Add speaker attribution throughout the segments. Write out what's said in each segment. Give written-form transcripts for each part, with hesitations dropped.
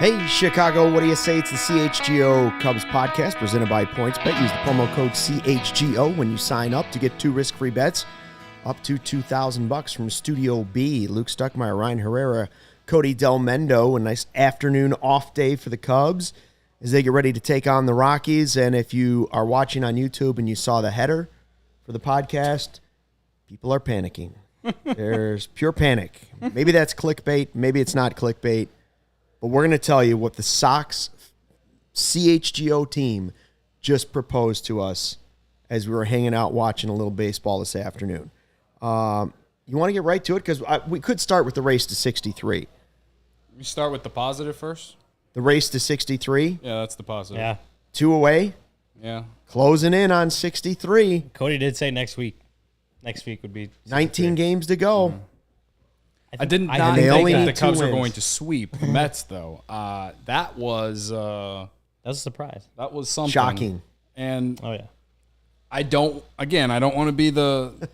Speaker 1: Hey, Chicago, what do you say? It's the CHGO Cubs Podcast presented by PointsBet. Use the promo code CHGO when you sign up to get 2 risk-free bets up to $2,000 from Studio B. Luke Stuckmeyer, Ryan Herrera, Cody Delmendo. A nice afternoon off day for the Cubs as they get ready to take on the Rockies. And if you are watching on YouTube and you saw the header for the podcast, people are panicking. There's pure panic. Maybe that's clickbait. Maybe it's not clickbait. But we're going to tell you what the Sox CHGO team just proposed to us as we were hanging out watching a little baseball this afternoon. You want to get right to it? Because we could start with the race to 63.
Speaker 2: You start with the positive first?
Speaker 1: The race to 63?
Speaker 2: Yeah, that's the positive.
Speaker 3: Yeah.
Speaker 1: 2 away?
Speaker 2: Yeah.
Speaker 1: Closing in on 63.
Speaker 3: Cody did say next week. Next week would be
Speaker 1: 19 games to go.
Speaker 2: Mm-hmm. I did not
Speaker 1: they
Speaker 2: think
Speaker 1: only
Speaker 2: that
Speaker 1: need
Speaker 2: the
Speaker 1: 2
Speaker 2: Cubs were
Speaker 1: wins.
Speaker 2: going to sweep the Mets, though. That was
Speaker 3: That was a surprise.
Speaker 2: that was something.
Speaker 1: Shocking.
Speaker 2: And
Speaker 3: Oh, yeah.
Speaker 2: I don't want to be the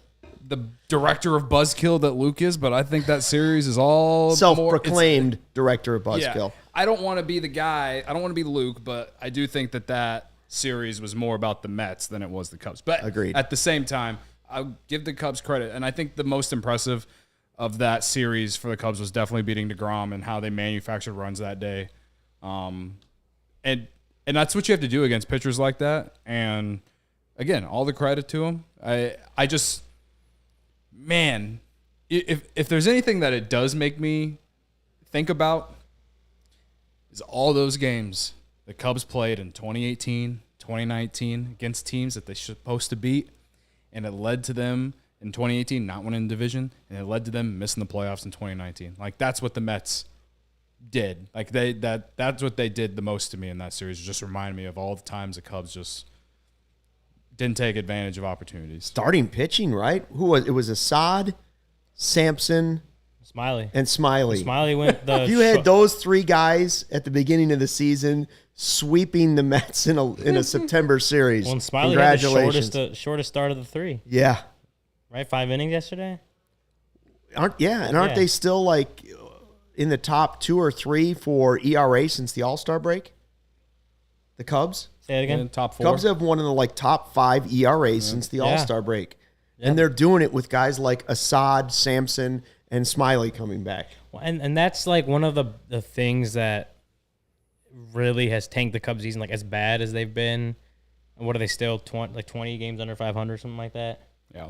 Speaker 2: director of Buzzkill that Luke is, but I think that series is all
Speaker 1: Self-proclaimed director of Buzzkill.
Speaker 2: Yeah, I don't want to be the guy. I don't want to be Luke, but I do think that series was more about the Mets than it was the Cubs. But
Speaker 1: Agreed.
Speaker 2: At the same time, I'll give the Cubs credit, and I think the most impressive of that series for the Cubs was definitely beating DeGrom and how they manufactured runs that day. And that's what you have to do against pitchers like that. And again, all the credit to them. I just, man, if there's anything that it does make me think about is all those games the Cubs played in 2018, 2019 against teams that they're supposed to beat, and it led to them in 2018 not winning the division, and it led to them missing the playoffs in 2019. Like, that's what the Mets did. Like, that's what they did the most to me in that series. It just reminded me of all the times the Cubs just didn't take advantage of opportunities.
Speaker 1: Starting pitching, right? Who was it? Was Assad, Sampson,
Speaker 3: Smiley.
Speaker 1: and Smiley.
Speaker 3: Smiley went the
Speaker 1: If you had those 3 guys at the beginning of the season sweeping the Mets in a September series,
Speaker 3: Well, and Smiley had the
Speaker 1: congratulations.
Speaker 3: shortest start of the 3.
Speaker 1: Yeah.
Speaker 3: Right? 5 innings yesterday?
Speaker 1: Aren't
Speaker 3: Yeah.
Speaker 1: they still like in the top 2 or 3 for ERA since the All-Star break? The Cubs?
Speaker 3: Say it again.
Speaker 2: In top 4.
Speaker 1: Cubs have one of the top 5 ERAs since the All-Star break. And they're doing it with guys like Assad, Sampson, and Smiley coming back.
Speaker 3: Well, and that's like one of the things that really has tanked the Cubs season, like as bad as they've been. And what are they still 20 games under 500, something like that?
Speaker 2: Yeah.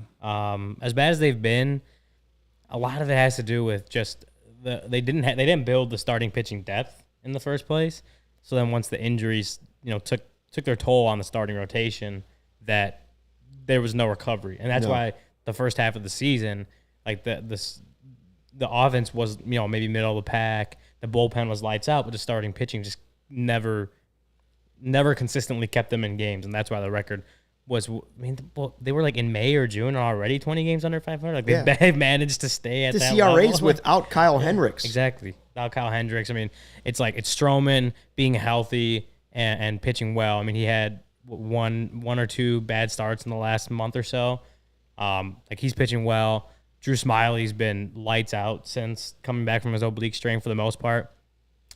Speaker 3: As bad as they've been, a lot of it has to do with just they didn't build the starting pitching depth in the first place. So then once the injuries took their toll on the starting rotation, that there was no recovery, and that's why the first half of the season, like the offense was maybe middle of the pack, the bullpen was lights out, but the starting pitching just never consistently kept them in games, and that's why the record was. I mean, they were like in May or June already 20 games under 500. Like they've managed to stay at that level.
Speaker 1: The CRA's without Kyle Hendricks.
Speaker 3: Exactly, without Kyle Hendricks. I mean, it's Stroman being healthy and pitching well. I mean, he had one or 2 bad starts in the last month or so. He's pitching well. Drew Smiley's been lights out since coming back from his oblique strain for the most part.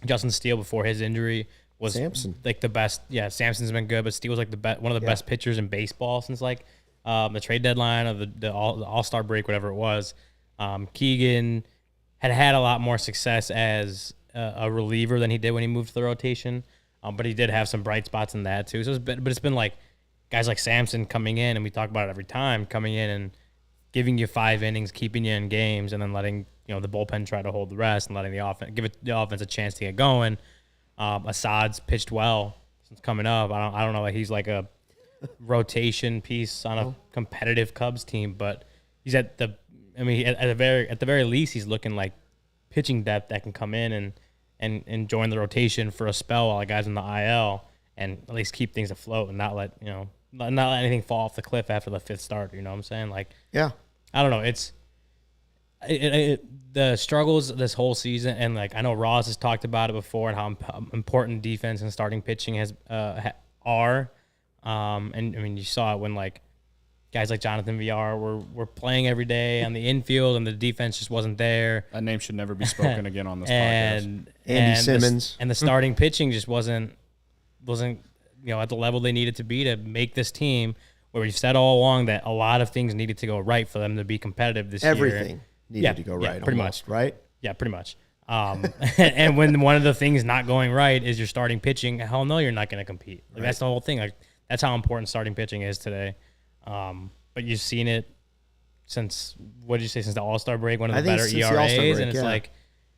Speaker 3: Justin Steele before his injury was
Speaker 1: Sampson.
Speaker 3: like the best. Yeah, Sampson's been good, but Steele was like one of the best pitchers in baseball since the trade deadline of the All-Star break, whatever it was. Keegan had a lot more success as a reliever than he did when he moved to the rotation. But he did have some bright spots in that too. So it's been like guys like Sampson coming in, and we talk about it every time, coming in and giving you 5 innings, keeping you in games, and then letting the bullpen try to hold the rest and letting the offense a chance to get going. Assad's pitched well since coming up. I don't know that he's like a rotation piece on a competitive Cubs team, but he's at the very least he's looking like pitching depth that can come in and join the rotation for a spell while the guys in the IL and at least keep things afloat and not let anything fall off the cliff after the 5th start. You know what I'm saying? I don't know. It's the struggles this whole season, and I know Ross has talked about it before and how important defense and starting pitching are. And I mean, you saw it when guys like Jonathan VR were playing every day on the infield, and the defense just wasn't there.
Speaker 2: That name should never be spoken again on this podcast.
Speaker 3: And
Speaker 1: Andy Simmons.
Speaker 3: The starting pitching just wasn't at the level they needed to be to make this team. Where we've said all along that a lot of things needed to go right for them to be competitive this year.
Speaker 1: Everything needed to go right.
Speaker 3: Pretty
Speaker 1: almost,
Speaker 3: much.
Speaker 1: right?
Speaker 3: Yeah, pretty much. And when one of the things not going right is your starting pitching, hell no, you're not going to compete. Like, that's the whole thing. Like, that's how important starting pitching is today. But you've seen it since the All-Star break, one of the better ERAs, and it's like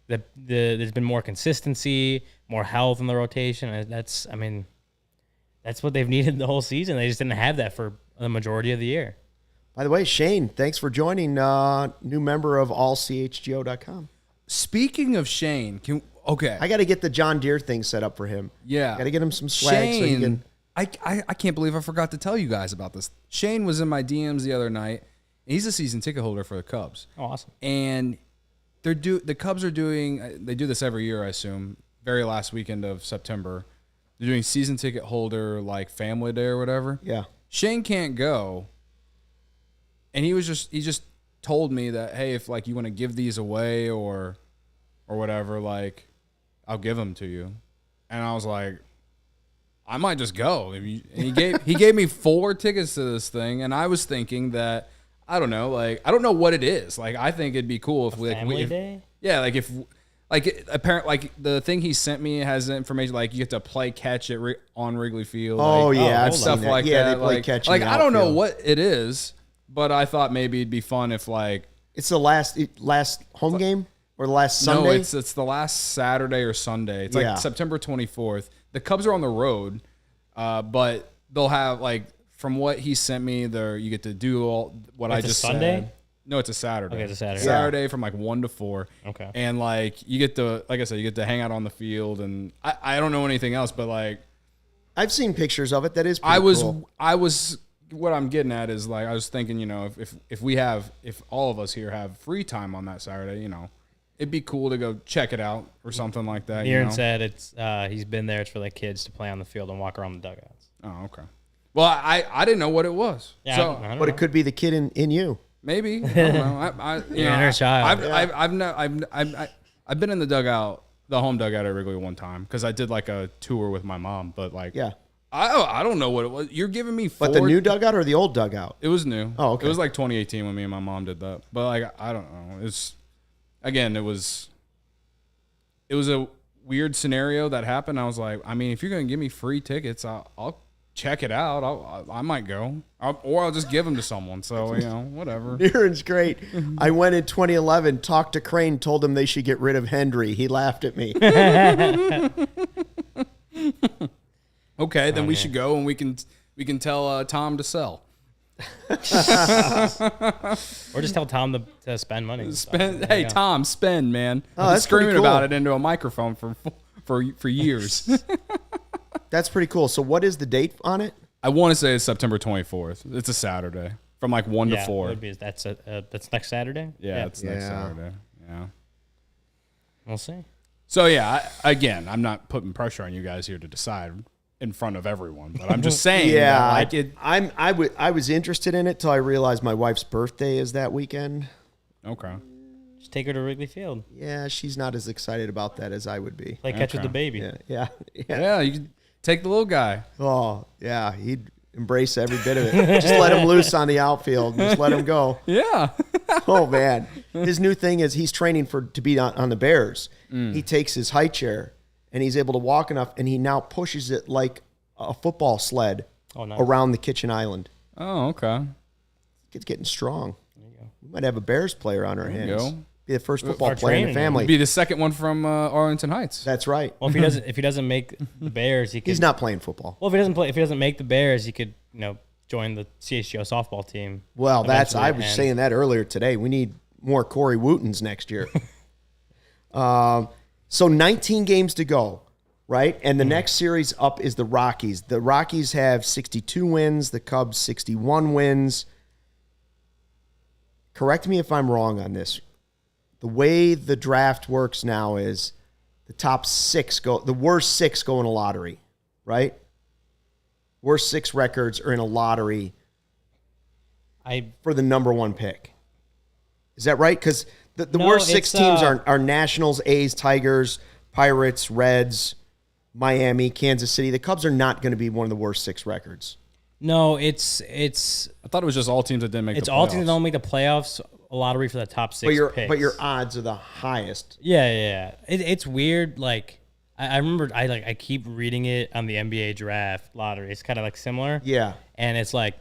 Speaker 3: there's been more consistency, more health in the rotation. And that's what they've needed the whole season. They just didn't have that for the majority of the year.
Speaker 1: By the way, Shane, thanks for joining. New member of allchgo.com.
Speaker 4: Speaking of Shane,
Speaker 1: I got to get the John Deere thing set up for him.
Speaker 4: Yeah.
Speaker 1: Got to get him some swag
Speaker 4: Shane,
Speaker 1: so he can...
Speaker 4: I can't believe I forgot to tell you guys about this. Shane was in my DMs the other night. And he's a season ticket holder for the Cubs.
Speaker 3: Oh, awesome.
Speaker 4: And the Cubs are doing, they do this every year, I assume, very last weekend of September. They're doing season ticket holder, like, family day or whatever.
Speaker 1: Yeah.
Speaker 4: Shane can't go. And he just told me that, hey, if, like, you want to give these away or whatever, like, I'll give them to you. And I was like, I might just go. And he gave me 4 tickets to this thing, and I was thinking that, I don't know, like, I don't know what it is. Like, I think it'd be cool if
Speaker 3: Family day?
Speaker 4: Yeah, like the thing he sent me has information like you have to play catch on Wrigley Field.
Speaker 1: Oh,
Speaker 4: like,
Speaker 1: yeah, I've
Speaker 4: stuff
Speaker 1: seen that.
Speaker 4: like
Speaker 1: Yeah,
Speaker 4: that.
Speaker 1: they play
Speaker 4: like,
Speaker 1: catch in
Speaker 4: like
Speaker 1: the
Speaker 4: I don't know
Speaker 1: outfield.
Speaker 4: what it is, but I thought maybe it'd be fun if like
Speaker 1: It's the last home game or the last Sunday?
Speaker 4: No, it's the last Saturday or Sunday. It's like September 24th. The Cubs are on the road, but they'll have like from what he sent me, you get to do all what I just
Speaker 3: Sunday?
Speaker 4: said. No, it's a Saturday.
Speaker 3: Okay, it's a Saturday.
Speaker 4: Saturday from like 1 to 4.
Speaker 3: Okay.
Speaker 4: And like you get to, like I said, you get to hang out on the field, and I don't know anything else, but like
Speaker 1: I've seen pictures of it. That is pretty cool.
Speaker 4: I was what I'm getting at is like I was thinking, you know, if all of us here have free time on that Saturday, you know, it'd be cool to go check it out or something like that.
Speaker 3: Aaron said it's he's been there. It's for the kids to play on the field and walk around the dugouts.
Speaker 4: Oh, okay. Well, I didn't know what it was.
Speaker 3: Yeah,
Speaker 4: so,
Speaker 3: I don't
Speaker 1: But
Speaker 3: know.
Speaker 1: it could be the kid in you.
Speaker 4: maybe I don't know.
Speaker 3: Your inner child.
Speaker 4: I've been in the dugout, the home dugout at Wrigley one time because I did like a tour with my mom. But like,
Speaker 1: Yeah.
Speaker 4: I don't know what it was. You're giving me 4.
Speaker 1: But the new dugout or the old dugout?
Speaker 4: It was new.
Speaker 1: Oh, okay.
Speaker 4: It was like 2018 when me and my mom did that. But like, I don't know. It was a weird scenario that happened. I was like, I mean, if you're gonna give me free tickets, I'll check it out. I might go, or I'll just give them to someone. So you know, whatever.
Speaker 1: Aaron's great. I went in 2011, talked to Crane, told him they should get rid of Hendry. He laughed at me.
Speaker 4: Okay, then we should go and we can tell Tom to sell.
Speaker 3: Or just tell Tom to spend money.
Speaker 4: Hey, Tom, spend, man.
Speaker 1: Oh,
Speaker 4: I've been
Speaker 1: that's pretty
Speaker 4: screaming
Speaker 1: cool.
Speaker 4: about it into a microphone for years.
Speaker 1: That's pretty cool. So what is the date on it?
Speaker 4: I want to say it's September 24th. It's a Saturday from like 1 to 4.
Speaker 3: That's next Saturday.
Speaker 4: Yeah, it's next
Speaker 1: Yeah.
Speaker 4: Saturday. Yeah.
Speaker 3: We'll see.
Speaker 4: So yeah, I'm not putting pressure on you guys here to decide in front of everyone, but I'm just saying.
Speaker 1: Yeah,
Speaker 4: that, like
Speaker 1: I was interested in it till I realized my wife's birthday is that weekend.
Speaker 4: Okay.
Speaker 3: Just take her to Wrigley Field.
Speaker 1: Yeah, she's not as excited about that as I would be.
Speaker 3: Play catch with
Speaker 4: Okay.
Speaker 3: the baby.
Speaker 1: Yeah.
Speaker 4: Yeah, you can take the little guy.
Speaker 1: Oh, yeah, he'd embrace every bit of it. Just let him loose on the outfield. Just let him go.
Speaker 4: Yeah.
Speaker 1: Oh, man. His new thing is he's training to be on the Bears. He takes his high chair, and he's able to walk enough, and he now pushes it like a football sled around the kitchen island.
Speaker 4: Oh, okay.
Speaker 1: Kid's getting strong. We might have a Bears player on our hands.
Speaker 4: go.
Speaker 1: Be the first football
Speaker 3: Our
Speaker 1: player in the
Speaker 3: training.
Speaker 1: family.
Speaker 4: Be the second one from Arlington Heights.
Speaker 1: That's right.
Speaker 3: Well, if he doesn't make the Bears, he could.
Speaker 1: He's not playing football.
Speaker 3: Well, if he doesn't make the Bears, he could join the CHGO softball team.
Speaker 1: Well, I was
Speaker 3: eventually,
Speaker 1: saying that earlier today. We need more Corey Wootens next year. So 19 games to go, right? And the next series up is the Rockies. The Rockies have 62 wins. The Cubs 61 wins. Correct me if I'm wrong on this. The way the draft works now is the top 6 go. The worst 6 go in a lottery, right? Worst 6 records are in a lottery. for the number 1 pick. Is that right? Because the
Speaker 3: No,
Speaker 1: worst 6
Speaker 3: it's,
Speaker 1: teams are Nationals, A's, Tigers, Pirates, Reds, Miami, Kansas City. The Cubs are not going to be one of the worst 6 records.
Speaker 3: No, it's
Speaker 4: I thought it was just all teams that didn't make the playoffs.
Speaker 3: It's all teams that don't make the playoffs. A lottery for the top 6 picks.
Speaker 1: But your odds are the highest.
Speaker 3: Yeah. It's weird. Like I remember, I keep reading it on the NBA draft lottery. It's kind of like similar.
Speaker 1: Yeah.
Speaker 3: And it's like,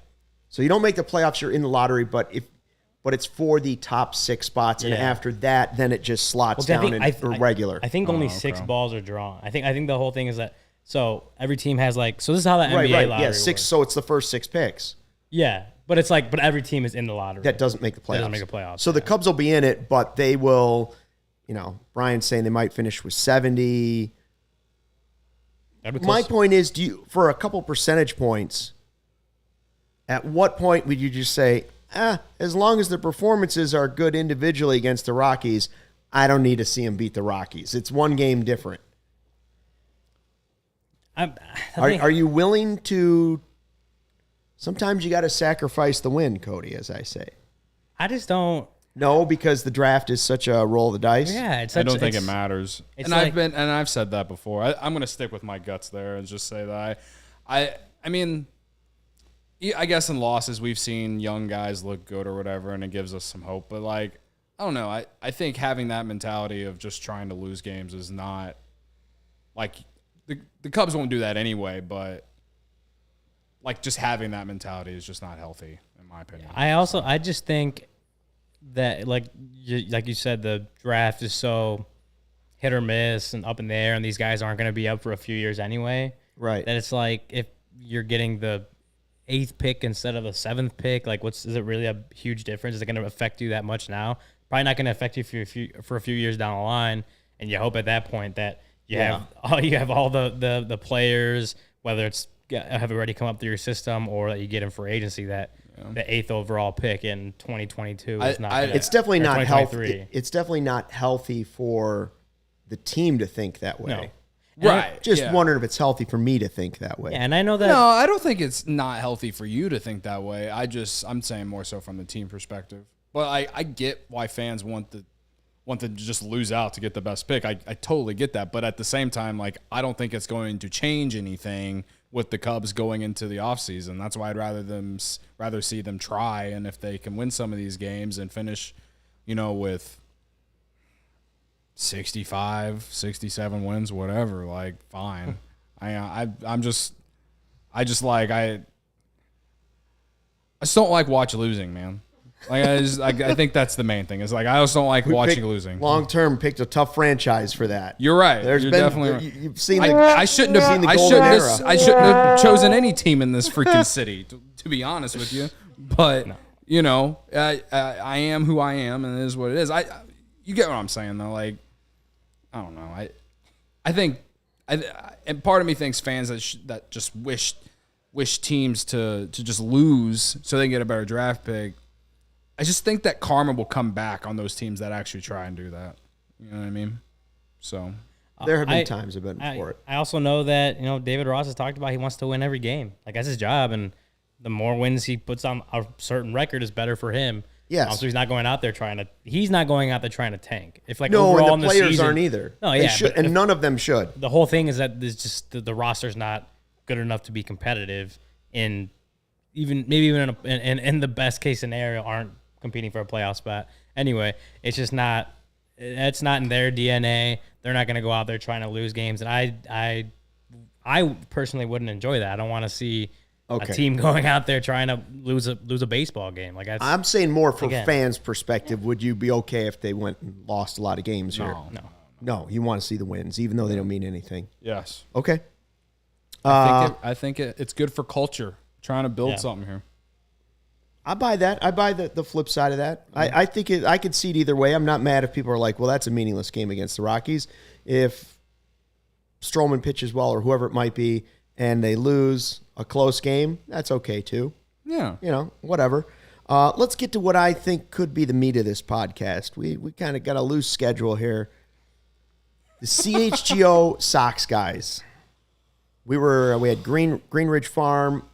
Speaker 1: So you don't make the playoffs, you're in the lottery, but it's for the top 6 spots, and after that, then it just slots down regular.
Speaker 3: I think only 6 balls are drawn. I think the whole thing is that every team has so this is how the NBA lottery
Speaker 1: six.
Speaker 3: works.
Speaker 1: So it's the first 6 picks.
Speaker 3: Yeah, but it's but every team is in the lottery.
Speaker 1: That doesn't make the playoffs.
Speaker 3: Doesn't make the playoffs.
Speaker 1: So the Cubs will be in it, but they will, Brian's saying they might finish with 70. My point is, for a couple percentage points, at what point would you just say, as long as the performances are good individually against the Rockies, I don't need to see them beat the Rockies. It's one game different. Are you willing to? Sometimes you got to sacrifice the win, Cody, as I say.
Speaker 3: I just don't.
Speaker 1: No, because the draft is such a roll of the dice.
Speaker 3: Yeah,
Speaker 4: I don't think it matters. And I've said that before. I'm going to stick with my guts there and just say that I mean, I guess in losses we've seen young guys look good or whatever, and it gives us some hope. But I don't know. I think having that mentality of just trying to lose games is not the Cubs won't do that anyway. But just having that mentality is just not healthy, in my opinion.
Speaker 3: I just think that like you said, the draft is so hit or miss and up in the air, and these guys aren't going to be up for a few years anyway.
Speaker 1: Right.
Speaker 3: That it's if you're getting the 8th pick instead of the 7th pick, is it really a huge difference? Is it going to affect you that much now? Probably not going to affect you for a few years down the line, and you hope at that point that you have all the players, whether it's have already come up through your system or that you get them for agency, that the 8th overall pick in 2022 is not.
Speaker 1: It's definitely not healthy. It's definitely not healthy for the team to think that way.
Speaker 3: No.
Speaker 4: Right.
Speaker 1: Just wondering if it's healthy for me to think that way.
Speaker 3: Yeah, and I know that.
Speaker 4: No, I don't think it's not healthy for you to think that way. I'm saying more so from the team perspective. But I get why fans want to just lose out to get the best pick. I totally get that. But at the same time, I don't think it's going to change anything with the Cubs going into the offseason. That's why I'd rather see them try, and if they can win some of these games and finish, with 65, 67 wins, whatever, fine. I just don't like watch losing, man. I think that's the main thing. Is I just don't like watching losing.
Speaker 1: Long term, picked a tough franchise for that.
Speaker 4: You're right.
Speaker 1: You've seen.
Speaker 4: I shouldn't have chosen any team in this freaking city. To be honest with you, but I am who I am, and it is what it is. You get what I'm saying though. I don't know. I think, and part of me thinks fans that just wish teams to just lose so they can get a better draft pick. I just think that karma will come back on those teams that actually try and do that. You know what I mean? So
Speaker 1: there have been times I've been for it.
Speaker 3: I also know that David Ross has talked about he wants to win every game. That's his job, and the more wins he puts on a certain record is better for him.
Speaker 1: Yes.
Speaker 3: Also, he's not going out there trying to tank. If
Speaker 1: overall
Speaker 3: and
Speaker 1: the players aren't either.
Speaker 3: No, yeah,
Speaker 1: and none of them should.
Speaker 3: The whole thing is that there's just the roster's not good enough to be competitive in even in the best case scenario aren't competing for a playoff spot. Anyway, it's just not. It's not in their DNA. They're not going to go out there trying to lose games, and I personally wouldn't enjoy that. I don't want to see a team going out there trying to lose a baseball game.
Speaker 1: I'm saying more from fans' perspective. Would you be okay if they went and lost a lot of games here? No. You want to see the wins, even though they don't mean anything.
Speaker 4: Yes.
Speaker 1: Okay.
Speaker 4: I think it's good for culture. Trying to build something here.
Speaker 1: I buy that. I buy the flip side of that. I think I could see it either way. I'm not mad if people are like, well, that's a meaningless game against the Rockies. If Stroman pitches well or whoever it might be and they lose a close game, that's okay too.
Speaker 4: Yeah.
Speaker 1: Whatever. Let's get to what I think could be the meat of this podcast. We kind of got a loose schedule here. The CHGO Sox guys. We had Green Ridge Farm,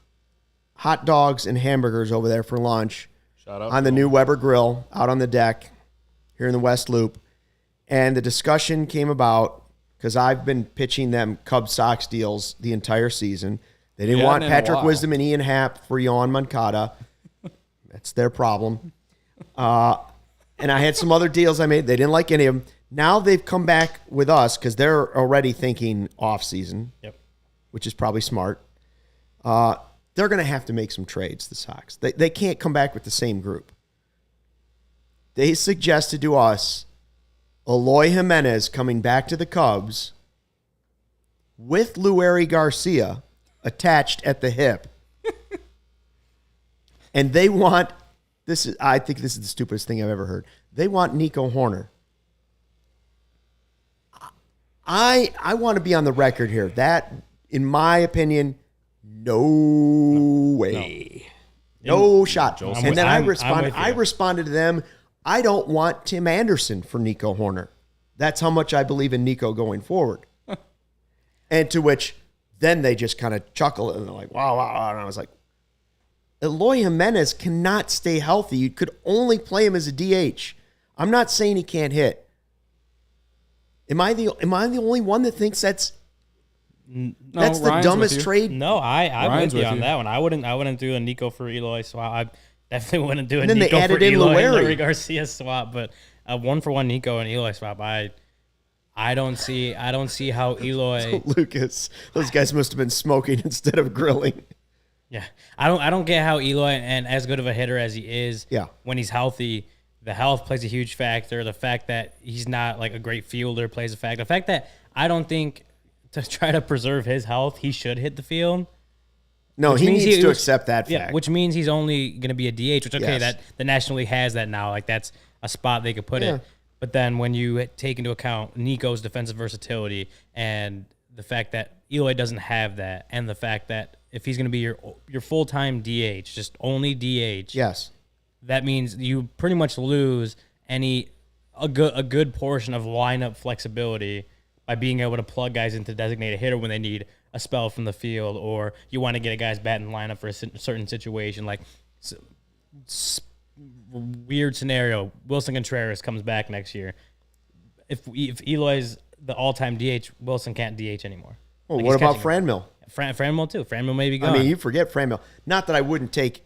Speaker 1: hot dogs and hamburgers over there for lunch.
Speaker 4: Shout out
Speaker 1: on the new Weber Grill out on the deck here in the West Loop. And the discussion came about because I've been pitching them Cubs Sox deals the entire season. They didn't want Patrick Wisdom and Ian Happ for Yohan Moncada. That's their problem. And I had some other deals I made. They didn't like any of them. Now they've come back with us because they're already thinking off season, which is probably smart. They're going to have to make some trades, the Sox. They can't come back with the same group. They suggested to us Eloy Jimenez coming back to the Cubs with Lueri Garcia attached at the hip. And they want, I think this is the stupidest thing I've ever heard. They want Nico Hoerner. I want to be on the record here. That, in my opinion, no way. No shot. And then I responded to them, I don't want Tim Anderson for Nico Hoerner. That's how much I believe in Nico going forward. And to which then they just kind of chuckle and they're like, wow. And I was like, Eloy Jimenez cannot stay healthy. You could only play him as a DH. I'm not saying he can't hit. Am I the only one that thinks that's the dumbest trade?
Speaker 3: No, I'm with you on that one. I wouldn't do a Nico for Eloy swap. I definitely wouldn't do a
Speaker 1: then
Speaker 3: Nico
Speaker 1: they added
Speaker 3: for
Speaker 1: in
Speaker 3: Eloy and
Speaker 1: Lueri.
Speaker 3: Larry Garcia swap, but a 1-for-1 Nico and Eloy swap. I don't see how Eloy.
Speaker 1: Lucas, those guys must have been smoking instead of grilling.
Speaker 3: Yeah, I don't get how Eloy, and as good of a hitter as he is, when he's healthy, the health plays a huge factor. The fact that he's not like a great fielder plays a factor. The fact that I don't think to try to preserve his health, he should hit the field.
Speaker 1: No, he needs to accept that fact.
Speaker 3: Yeah, which means he's only going to be a DH, which, that the National League has that now. Like, that's a spot they could put it. But then when you take into account Nico's defensive versatility and the fact that Eloy doesn't have that, and the fact that if he's going to be your full-time DH, just only DH, that means you pretty much lose a good portion of lineup flexibility by being able to plug guys into designated hitter when they need a spell from the field, or you want to get a guy's bat in lineup for a certain situation. Like, weird scenario, Wilson Contreras comes back next year. If Eloy's the all-time DH, Wilson can't DH anymore.
Speaker 1: Well, what about Franmil?
Speaker 3: Franmil too. Franmil may be gone.
Speaker 1: I mean, you forget Franmil. Not that I wouldn't take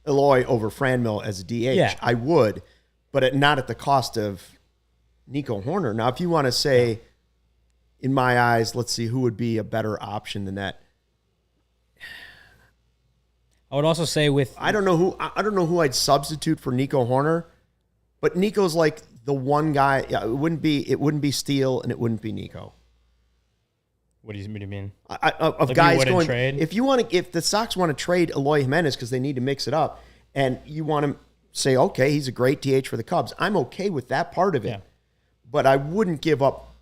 Speaker 1: Eloy over Franmil as a DH.
Speaker 3: Yeah.
Speaker 1: I would, but not at the cost of Nico Hoerner. Now, if you want to say, in my eyes, let's see who would be a better option than that.
Speaker 3: I would also say I don't know who I'd substitute for Nico Hoerner, but Nico's like the one guy. Yeah, it wouldn't be Steele and it wouldn't be Nico. What do you mean?
Speaker 1: Of guys going trade? If the Sox want to trade Eloy Jimenez because they need to mix it up, and you want to say, okay, he's a great DH for the Cubs, I'm okay with that part of it. Yeah. But I wouldn't give up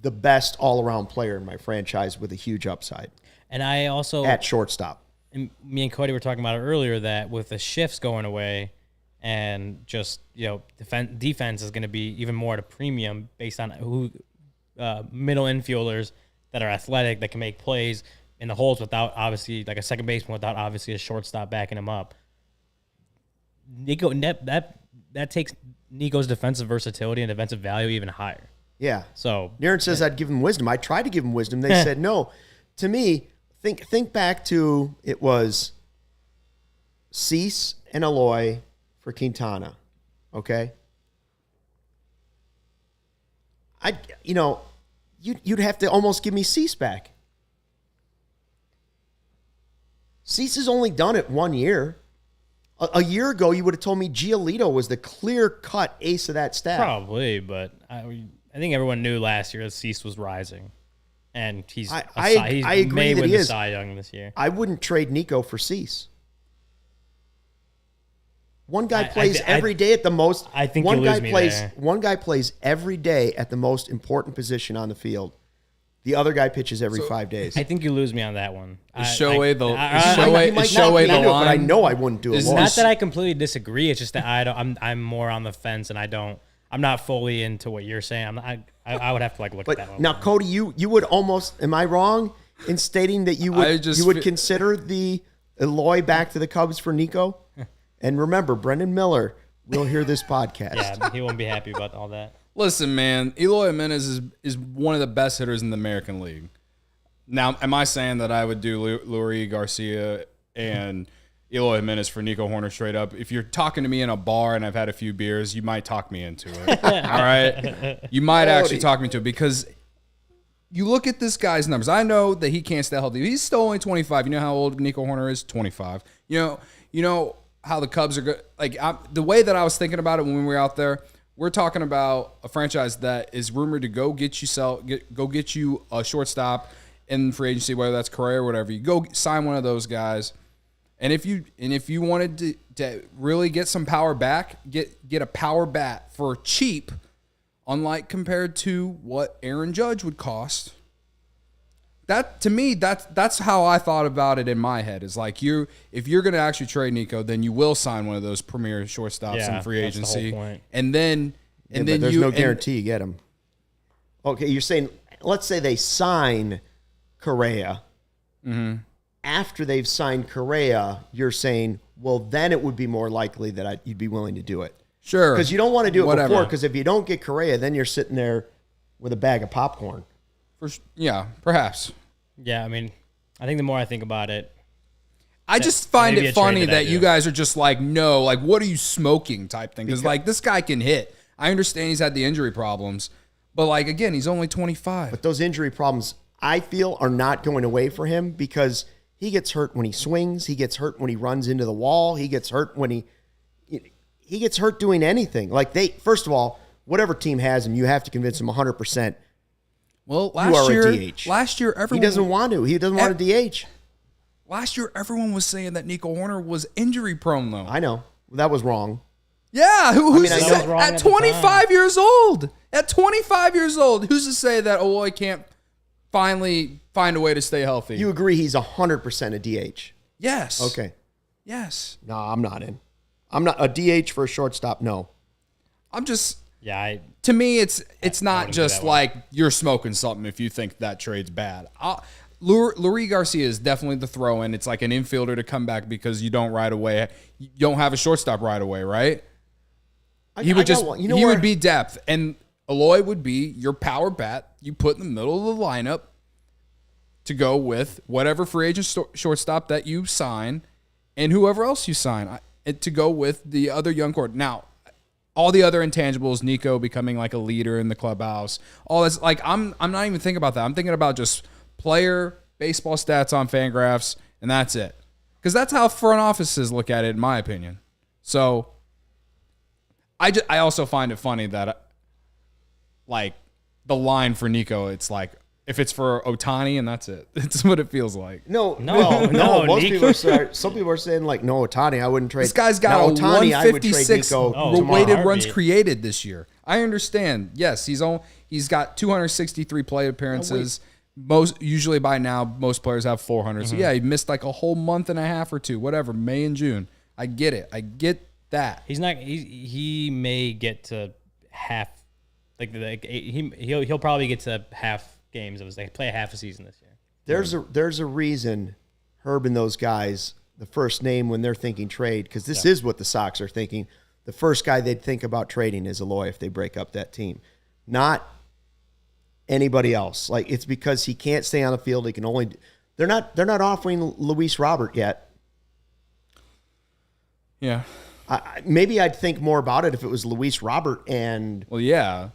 Speaker 1: the best all-around player in my franchise with a huge upside. And I also at shortstop.
Speaker 3: And me and Cody were talking about it earlier that with the shifts going away, and just defense is going to be even more at a premium based on who middle infielders that are athletic, that can make plays in the holes without obviously, like a second baseman, without obviously a shortstop backing him up. Nico, that takes Nico's defensive versatility and defensive value even higher.
Speaker 1: Yeah.
Speaker 3: So
Speaker 1: Niren says I'd give him Wisdom. I tried to give him Wisdom. They said no. To me, think back to it was Cease and Eloy for Quintana. Okay. You'd have to almost give me Cease back. Cease has only done it 1 year. A year ago, you would have told me Giolito was the clear-cut ace of that staff.
Speaker 3: Probably, but I think everyone knew last year that Cease was rising, and he's
Speaker 1: I agree that
Speaker 3: win
Speaker 1: he
Speaker 3: the
Speaker 1: is.
Speaker 3: Cy Young this year.
Speaker 1: I wouldn't trade Nico for Cease. One guy plays every day at the most.
Speaker 3: I think one guy plays.
Speaker 1: One guy plays every day at the most important position on the field. The other guy pitches every 5 days.
Speaker 3: I think you lose me on that one.
Speaker 4: Shohei the
Speaker 1: line. But I know I wouldn't do it.
Speaker 3: It's not that I completely disagree. It's just that I'm more on the fence, and I'm not fully into what you're saying. I would have to look at that.
Speaker 1: Now, Cody, you would almost. Am I wrong in stating that you would consider the Eloy back to the Cubs for Nico? And remember, Brendan Miller will hear this podcast.
Speaker 3: Yeah, he won't be happy about all that.
Speaker 4: Listen, man, Eloy Jimenez is one of the best hitters in the American League. Now, am I saying that I would do Lurie Garcia and Eloy Jimenez for Nico Horner straight up? If you're talking to me in a bar and I've had a few beers, you might talk me into it. All right? You might actually talk me into it because you look at this guy's numbers. I know that he can't stay healthy. He's still only 25. You know how old Nico Horner is? 25. You know how the Cubs are good. Like the way that I was thinking about it when we were out there, we're talking about a franchise that is rumored to go get you a shortstop in free agency, whether that's Correa or whatever. You go sign one of those guys, and if you wanted to really get some power back, get a power bat for cheap, unlike compared to what Aaron Judge would cost. That to me, that's how I thought about it in my head. Is like if you're going to actually trade Nico, then you will sign one of those premier shortstops in free agency, and then
Speaker 1: there's no guarantee you get him. Okay, you're saying let's say they sign Correa.
Speaker 4: Mm-hmm.
Speaker 1: After they've signed Correa, you're saying, well, then it would be more likely that you'd be willing to do it.
Speaker 4: Sure,
Speaker 1: because you don't want to do it before. Because if you don't get Correa, then you're sitting there with a bag of popcorn.
Speaker 4: Yeah, perhaps.
Speaker 3: Yeah, I mean, I think the more I think about it,
Speaker 4: I just find it funny that you guys are just like, no, like, what are you smoking type thing? Because, like, this guy can hit. I understand he's had the injury problems, but, like, again, he's only 25.
Speaker 1: But those injury problems, I feel, are not going away for him because he gets hurt when he swings. He gets hurt when he runs into the wall. He gets hurt when he gets hurt doing anything. Like, first of all, whatever team has him, you have to convince him 100%.
Speaker 4: Well,
Speaker 1: last year,
Speaker 4: everyone...
Speaker 1: He doesn't want to. He doesn't want a DH.
Speaker 4: Last year, everyone was saying that Nico Horner was injury prone, though.
Speaker 1: I know. That was wrong.
Speaker 4: Yeah, who's to say, at 25 years old? At 25 years old, who's to say that Eloy can't finally find a way to stay healthy?
Speaker 1: You agree he's 100% a DH?
Speaker 4: Yes.
Speaker 1: Okay.
Speaker 4: Yes.
Speaker 1: No, I'm not in. I'm not a DH for a shortstop. No.
Speaker 4: I'm just...
Speaker 3: Yeah,
Speaker 4: to me, it's not just like you're smoking something if you think that trade's bad. Lurie Garcia is definitely the throw-in. It's like an infielder to come back because you don't right away. You don't have a shortstop right away, right? He would be depth, and Eloy would be your power bat you put in the middle of the lineup to go with whatever free agent shortstop that you sign and whoever else you sign to go with the other young core. Now, all the other intangibles, Nico becoming like a leader in the clubhouse, all this, like I'm not even thinking about that. I'm thinking about just player baseball stats on Fangraphs, and that's it. Because that's how front offices look at it, in my opinion. So I also find it funny that like the line for Nico, it's like if it's for Ohtani and that's it. That's what it feels like.
Speaker 1: No. Most people some people are saying like, no, Ohtani, I wouldn't trade.
Speaker 4: This guy's got a Ohtani, 156 weighted runs created this year. I understand. Yes, he's got 263 plate appearances. Usually by now, most players have 400. Mm-hmm. So yeah, he missed like a whole month and a half or two, whatever, May and June. I get it. I get that.
Speaker 3: He's not. He may get to half. He'll probably get to half games. It was like play a half a season this year.
Speaker 1: There's a reason Herb and those guys, the first name when they're thinking trade, because this is what the Sox are thinking. The first guy they'd think about trading is Eloy if they break up that team, not anybody else. Like it's because he can't stay on the field. He can only. They're not offering Luis Robert yet.
Speaker 4: Yeah.
Speaker 1: Maybe I'd think more about it if it was Luis Robert and.
Speaker 4: Well, yeah,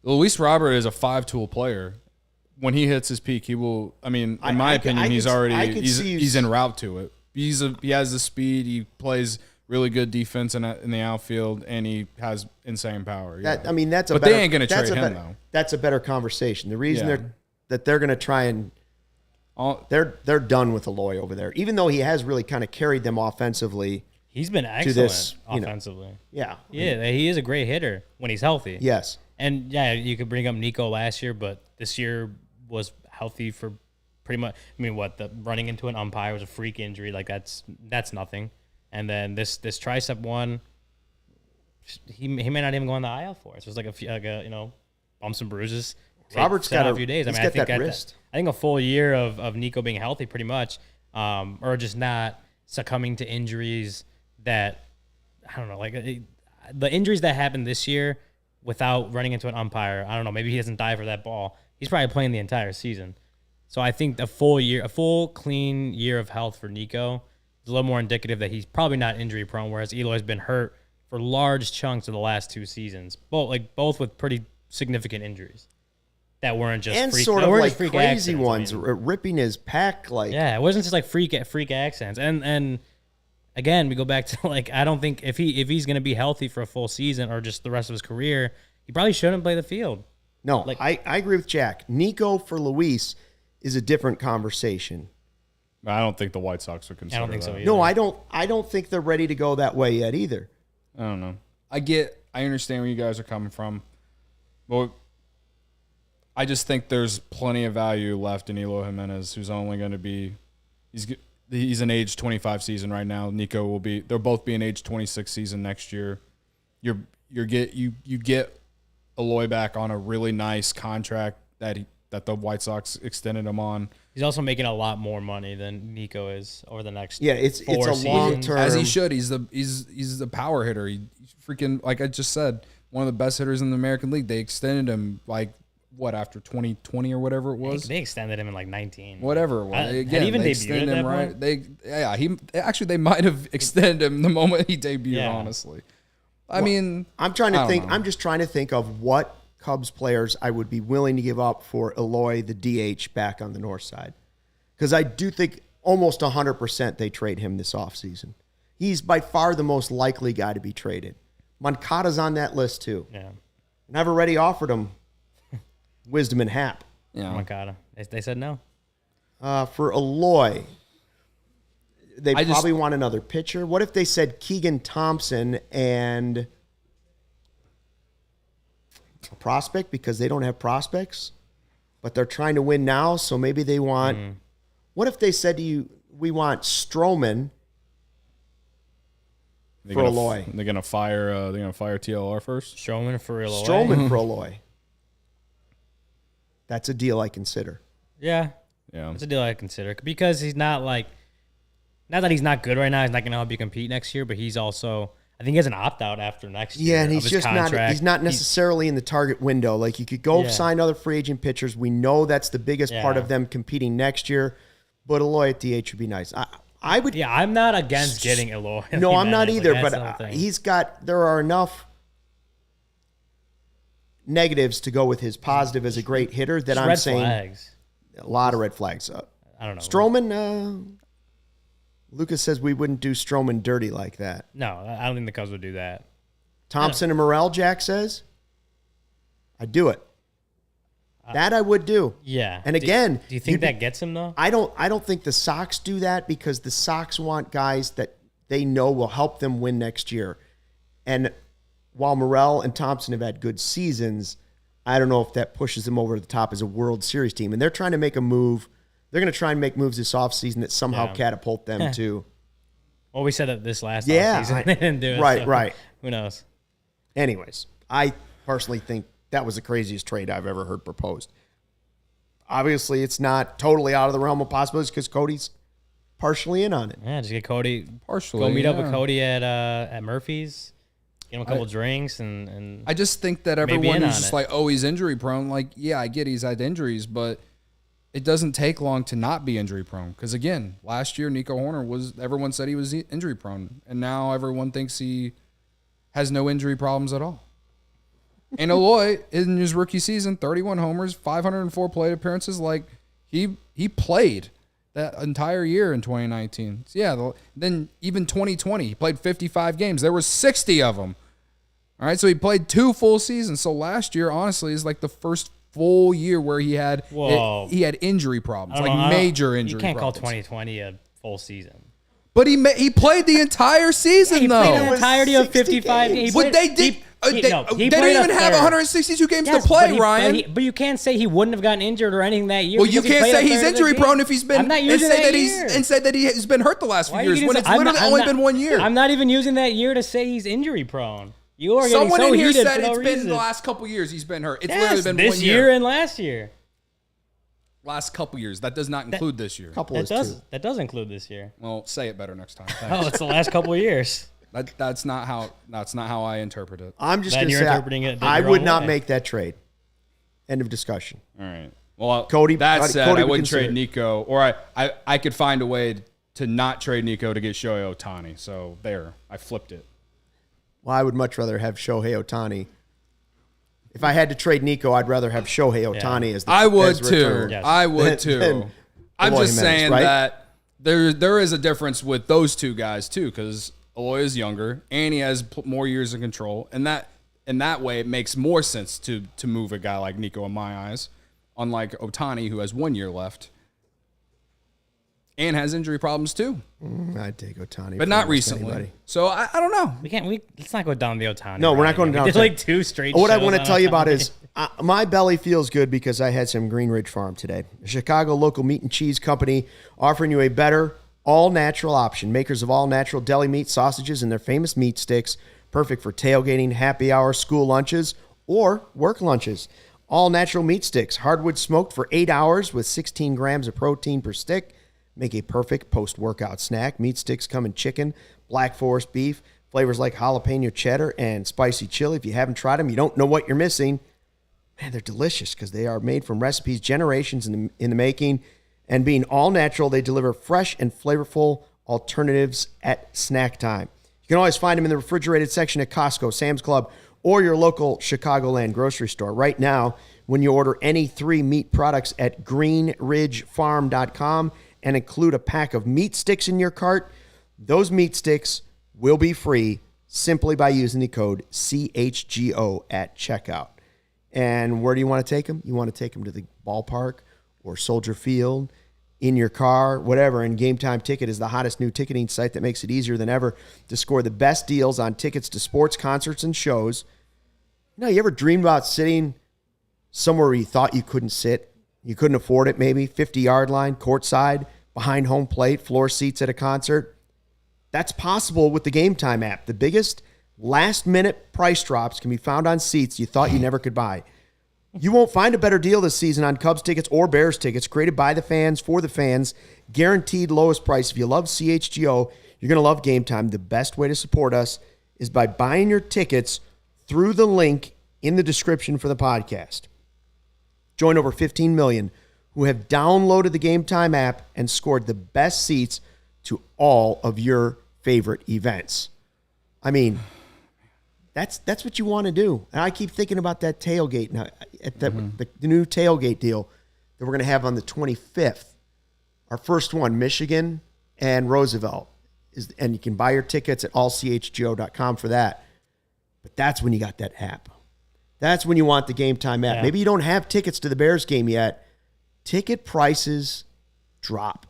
Speaker 4: Luis Robert is a 5-tool player. When he hits his peak, he will. I mean, in my opinion, he's en route to it. He has the speed. He plays really good defense in the outfield, and he has insane power. Yeah.
Speaker 1: They ain't gonna trade him though. That's a better conversation. The reason they're gonna try and they're done with Eloy over there, even though he has really kind of carried them offensively.
Speaker 3: He's been excellent offensively.
Speaker 1: Yeah,
Speaker 3: he is a great hitter when he's healthy.
Speaker 1: Yes,
Speaker 3: and you could bring up Nico last year, but this year was healthy for pretty much. I mean, the running into an umpire was a freak injury. Like that's nothing. And then this tricep one, he may not even go on the IL for it. So it's like bumps and bruises.
Speaker 1: Robert's got
Speaker 3: a few days.
Speaker 1: I think that wrist.
Speaker 3: I think a full year of Nico being healthy, pretty much, or just not succumbing to injuries that I don't know, like the injuries that happened this year without running into an umpire. I don't know. Maybe he doesn't die for that ball. He's probably playing the entire season. So I think a full clean year of health for Nico is a little more indicative that he's probably not injury prone, whereas Eloy's been hurt for large chunks of the last 2 seasons, both with pretty significant injuries that weren't just
Speaker 1: and
Speaker 3: freak,
Speaker 1: sort of like
Speaker 3: freak
Speaker 1: crazy
Speaker 3: accidents.
Speaker 1: ones, ripping his pack like.
Speaker 3: Yeah, it wasn't just like freak accidents. And again, we go back to like I don't think if he's going to be healthy for a full season or just the rest of his career, he probably shouldn't play the field.
Speaker 1: No,
Speaker 3: Like-
Speaker 1: I agree with Jack. Nico for Luis is a different conversation.
Speaker 2: I don't think the White Sox would consider
Speaker 3: I don't think
Speaker 2: that.
Speaker 3: so either.
Speaker 1: No, I don't think they're ready to go that way yet either.
Speaker 2: I don't know. I understand where you guys are coming from. But I just think there's plenty of value left in Eloy Jimenez, who's only going to be he's an age 25 season right now. Nico will be they'll both be an age 26 season next year. You get Eloy back on a really nice contract that the White Sox extended him on.
Speaker 3: He's also making a lot more money than Nico is over the next.
Speaker 1: Yeah, it's a
Speaker 3: 4 seasons.
Speaker 1: long term.
Speaker 4: As he should. He's the power hitter. He's freaking, like I just said, one of the best hitters in the American League. They extended him after 2020 or whatever it was.
Speaker 3: They extended him in like 19.
Speaker 4: Whatever it was.
Speaker 3: Had
Speaker 4: Again,
Speaker 3: even
Speaker 4: they
Speaker 3: debuted
Speaker 4: extended
Speaker 3: at
Speaker 4: him
Speaker 3: that point?
Speaker 4: they might have extended him the moment he debuted.
Speaker 3: Yeah.
Speaker 4: Honestly, I mean,
Speaker 1: I'm trying to
Speaker 4: I don't
Speaker 1: think.
Speaker 4: know.
Speaker 1: I'm just trying to think of what Cubs players I would be willing to give up for Eloy, the DH, back on the north side. Because I do think almost 100% they trade him this offseason. He's by far the most likely guy to be traded. Moncada's on that list too.
Speaker 3: Yeah.
Speaker 1: And I've already offered him Wisdom and Hap.
Speaker 3: Oh my God. They said no.
Speaker 1: For Eloy, they
Speaker 4: I just-
Speaker 1: probably want another pitcher. What if they said Keegan Thompson and a prospect because they don't have prospects, but they're trying to win now, so maybe they want. What if they said to you, we want Stroman for Eloy?
Speaker 2: They're gonna fire TLR first.
Speaker 3: Stroman for Eloy.
Speaker 1: Stroman for Eloy. That's a deal I consider.
Speaker 3: Yeah.
Speaker 2: Yeah.
Speaker 3: That's a deal I consider because he's not that he's not good right now. He's not going to help you compete next year, but he's also, I think he has an opt out after next year.
Speaker 1: Yeah, and he's
Speaker 3: of his
Speaker 1: just
Speaker 3: contract.
Speaker 1: he's not necessarily in the target window. Like you could go
Speaker 3: Yeah.
Speaker 1: sign other free agent pitchers. We know that's the biggest part
Speaker 3: Yeah.
Speaker 1: of them competing next year, but Eloy at DH would be nice. I would.
Speaker 3: Yeah, I'm not against getting Eloy.
Speaker 1: No, I'm not
Speaker 3: Jimenez.
Speaker 1: either.
Speaker 3: Like, that's
Speaker 1: But
Speaker 3: the thing.
Speaker 1: there are enough negatives to go with his positive as a great hitter that
Speaker 3: Just
Speaker 1: I'm
Speaker 3: red
Speaker 1: saying
Speaker 3: flags.
Speaker 1: a lot of red flags.
Speaker 3: I don't know.
Speaker 1: Stroman, Lucas says we wouldn't do Stroman dirty like that.
Speaker 3: No, I don't think the Cubs would do that.
Speaker 1: Thompson and Morel, Jack says, I'd do it. That I would do.
Speaker 3: Yeah.
Speaker 1: And again,
Speaker 3: do you think that gets him though?
Speaker 1: I don't think the Sox do that because the Sox want guys that they know will help them win next year. And while Morel and Thompson have had good seasons, I don't know if that pushes them over the top as a World Series team. And they're trying to make a move. They're going to try and make moves this offseason that somehow
Speaker 3: Yeah.
Speaker 1: catapult them to.
Speaker 3: Well, we said that this last
Speaker 1: Yeah,
Speaker 3: offseason. They didn't do it.
Speaker 1: right,
Speaker 3: so
Speaker 1: right.
Speaker 3: Who knows?
Speaker 1: Anyways, I personally think that was the craziest trade I've ever heard proposed. Obviously, it's not totally out of the realm of possibilities because Cody's partially in on it.
Speaker 3: Yeah, just get Cody.
Speaker 4: Partially,
Speaker 3: Go meet up
Speaker 4: yeah.
Speaker 3: with Cody at Murphy's. Get him a couple drinks and
Speaker 4: I just think that
Speaker 3: Maybe
Speaker 4: everyone
Speaker 3: in
Speaker 4: is
Speaker 3: on
Speaker 4: just
Speaker 3: it.
Speaker 4: like, oh, he's injury prone. Like, yeah, I get he's had injuries, but it doesn't take long to not be injury prone. Because again, last year Nico Hoerner everyone said he was injury prone, and now everyone thinks he has no injury problems at all. And Eloy, in his rookie season, 31 homers, 504 plate appearances. Like he played that entire year in 2019. So yeah, then even 2020, he played 55 games. There were 60 of them. All right, so he played 2 full seasons. So last year, honestly, is like the first full year where he had
Speaker 3: Whoa.
Speaker 4: he had injury problems,
Speaker 3: I don't know,
Speaker 4: like major injury.
Speaker 3: You can't
Speaker 4: problems.
Speaker 3: call 2020 a full season.
Speaker 4: But he played the entire season
Speaker 3: He played
Speaker 4: though.
Speaker 3: the entirety of
Speaker 1: 60
Speaker 3: 55
Speaker 1: games.
Speaker 3: games.
Speaker 4: But they did. They didn't even have 162 games to play, Ryan.
Speaker 3: But you can't say he wouldn't have gotten injured or anything that year.
Speaker 4: Well, you
Speaker 3: because he
Speaker 4: can't
Speaker 3: played a
Speaker 4: say he's
Speaker 3: third of the
Speaker 4: injury
Speaker 3: game.
Speaker 4: prone if he's been
Speaker 3: I'm not
Speaker 4: and
Speaker 3: using
Speaker 4: say that
Speaker 3: year.
Speaker 4: and say that he has been hurt the last few
Speaker 3: Why are you
Speaker 4: years when
Speaker 3: using-
Speaker 4: it's
Speaker 3: I'm
Speaker 4: literally
Speaker 3: not-
Speaker 4: only
Speaker 3: I'm
Speaker 4: been
Speaker 3: not-
Speaker 4: 1 year.
Speaker 3: I'm not even using that year to say he's injury prone. You are
Speaker 4: Someone
Speaker 3: getting so
Speaker 4: in here
Speaker 3: heated
Speaker 4: said
Speaker 3: for no
Speaker 4: it's been
Speaker 3: reason.
Speaker 4: the last couple years he's been hurt. It's
Speaker 3: Yes,
Speaker 4: literally been
Speaker 3: this
Speaker 4: 1
Speaker 3: year
Speaker 4: year.
Speaker 3: and last year.
Speaker 4: Last couple years. That does not include this year.
Speaker 1: Couple
Speaker 3: That
Speaker 1: is
Speaker 3: does
Speaker 1: two.
Speaker 3: that does include this year.
Speaker 4: Well, say it better next time.
Speaker 3: Oh,
Speaker 4: Thanks.
Speaker 3: it's the last couple of years.
Speaker 4: That's not how I interpret it.
Speaker 1: I'm just
Speaker 3: Then
Speaker 1: going to
Speaker 3: you're
Speaker 1: say
Speaker 3: interpreting it
Speaker 1: I
Speaker 3: your
Speaker 1: would
Speaker 3: own
Speaker 1: not
Speaker 3: way.
Speaker 1: make that trade. End of discussion.
Speaker 4: All right. Well,
Speaker 1: Cody-
Speaker 4: that said,
Speaker 1: Cody
Speaker 4: I
Speaker 1: would
Speaker 4: wouldn't
Speaker 1: consider
Speaker 4: trade
Speaker 1: it.
Speaker 4: Nico, or I could find a way to not trade Nico to get Shohei Ohtani. So there, I flipped it.
Speaker 1: Well, I would much rather have Shohei Ohtani. If I had to trade Nico, I'd rather have Shohei Ohtani as the
Speaker 4: I would
Speaker 1: as
Speaker 4: too.
Speaker 1: return.
Speaker 3: Yes.
Speaker 4: I would
Speaker 1: Than
Speaker 4: too. I'm
Speaker 1: Eloy
Speaker 4: just
Speaker 1: Jimenez,
Speaker 4: saying
Speaker 1: right?
Speaker 4: that there is a difference with those two guys too, because Eloy is younger and he has more years of control, and that in that way it makes more sense to move a guy like Nico in my eyes, unlike Ohtani who has 1 year left and has injury problems too,
Speaker 1: I'd take Ohtani,
Speaker 4: but
Speaker 1: for
Speaker 4: not
Speaker 1: almost
Speaker 4: recently.
Speaker 1: anybody.
Speaker 4: So I don't know.
Speaker 3: Let's not go down the Ohtani.
Speaker 1: No, we're not going down
Speaker 3: We did
Speaker 1: Ohtani.
Speaker 3: like 2 straight.
Speaker 1: What I
Speaker 3: shows
Speaker 1: want to
Speaker 3: on
Speaker 1: tell you about
Speaker 3: Ohtani.
Speaker 1: is my belly feels good because I had some Green Ridge Farm today. A Chicago local meat and cheese company offering you a better, all-natural option. Makers of all-natural deli meat, sausages, and their famous meat sticks. Perfect for tailgating, happy hour, school lunches, or work lunches. All-natural meat sticks, hardwood smoked for 8 hours with 16 grams of protein per stick. Make a perfect post-workout snack. Meat sticks come in chicken, Black Forest beef, flavors like jalapeno cheddar and spicy chili. If you haven't tried them, you don't know what you're missing. Man, they're delicious because they are made from recipes generations in the making. And being all natural, they deliver fresh and flavorful alternatives at snack time. You can always find them in the refrigerated section at Costco, Sam's Club, or your local Chicagoland grocery store. Right now, when you order any 3 meat products at greenridgefarm.com and include a pack of meat sticks in your cart, those meat sticks will be free simply by using the code CHGO at checkout. And where do you want to take them? You want to take them to the ballpark or Soldier Field, in your car, whatever. And Gametime Ticket is the hottest new ticketing site that makes it easier than ever to score the best deals on tickets to sports, concerts, and shows. You know, you ever dreamed about sitting somewhere where you thought you couldn't sit? You couldn't afford it, maybe 50-yard line, courtside, behind home plate, floor seats at a concert. That's possible with the Gametime app. The biggest last-minute price drops can be found on seats you thought you never could buy. You won't find a better deal this season on Cubs tickets or Bears tickets, created by the fans for the fans. Guaranteed lowest price. If you love CHGO, you're going to love Gametime. The best way to support us is by buying your tickets through the link in the description for the podcast. Join over 15 million who have downloaded the Gametime app and scored the best seats to all of your favorite events. I mean, that's what you want to do. And I keep thinking about that tailgate now, at the new tailgate deal that we're going to have on the 25th. Our first one, Michigan and Roosevelt, and you can buy your tickets at allchgo.com for that. But that's when you got that app. That's when you want the Gametime app.
Speaker 3: Yeah.
Speaker 1: Maybe you don't have tickets to the Bears game yet. Ticket prices drop.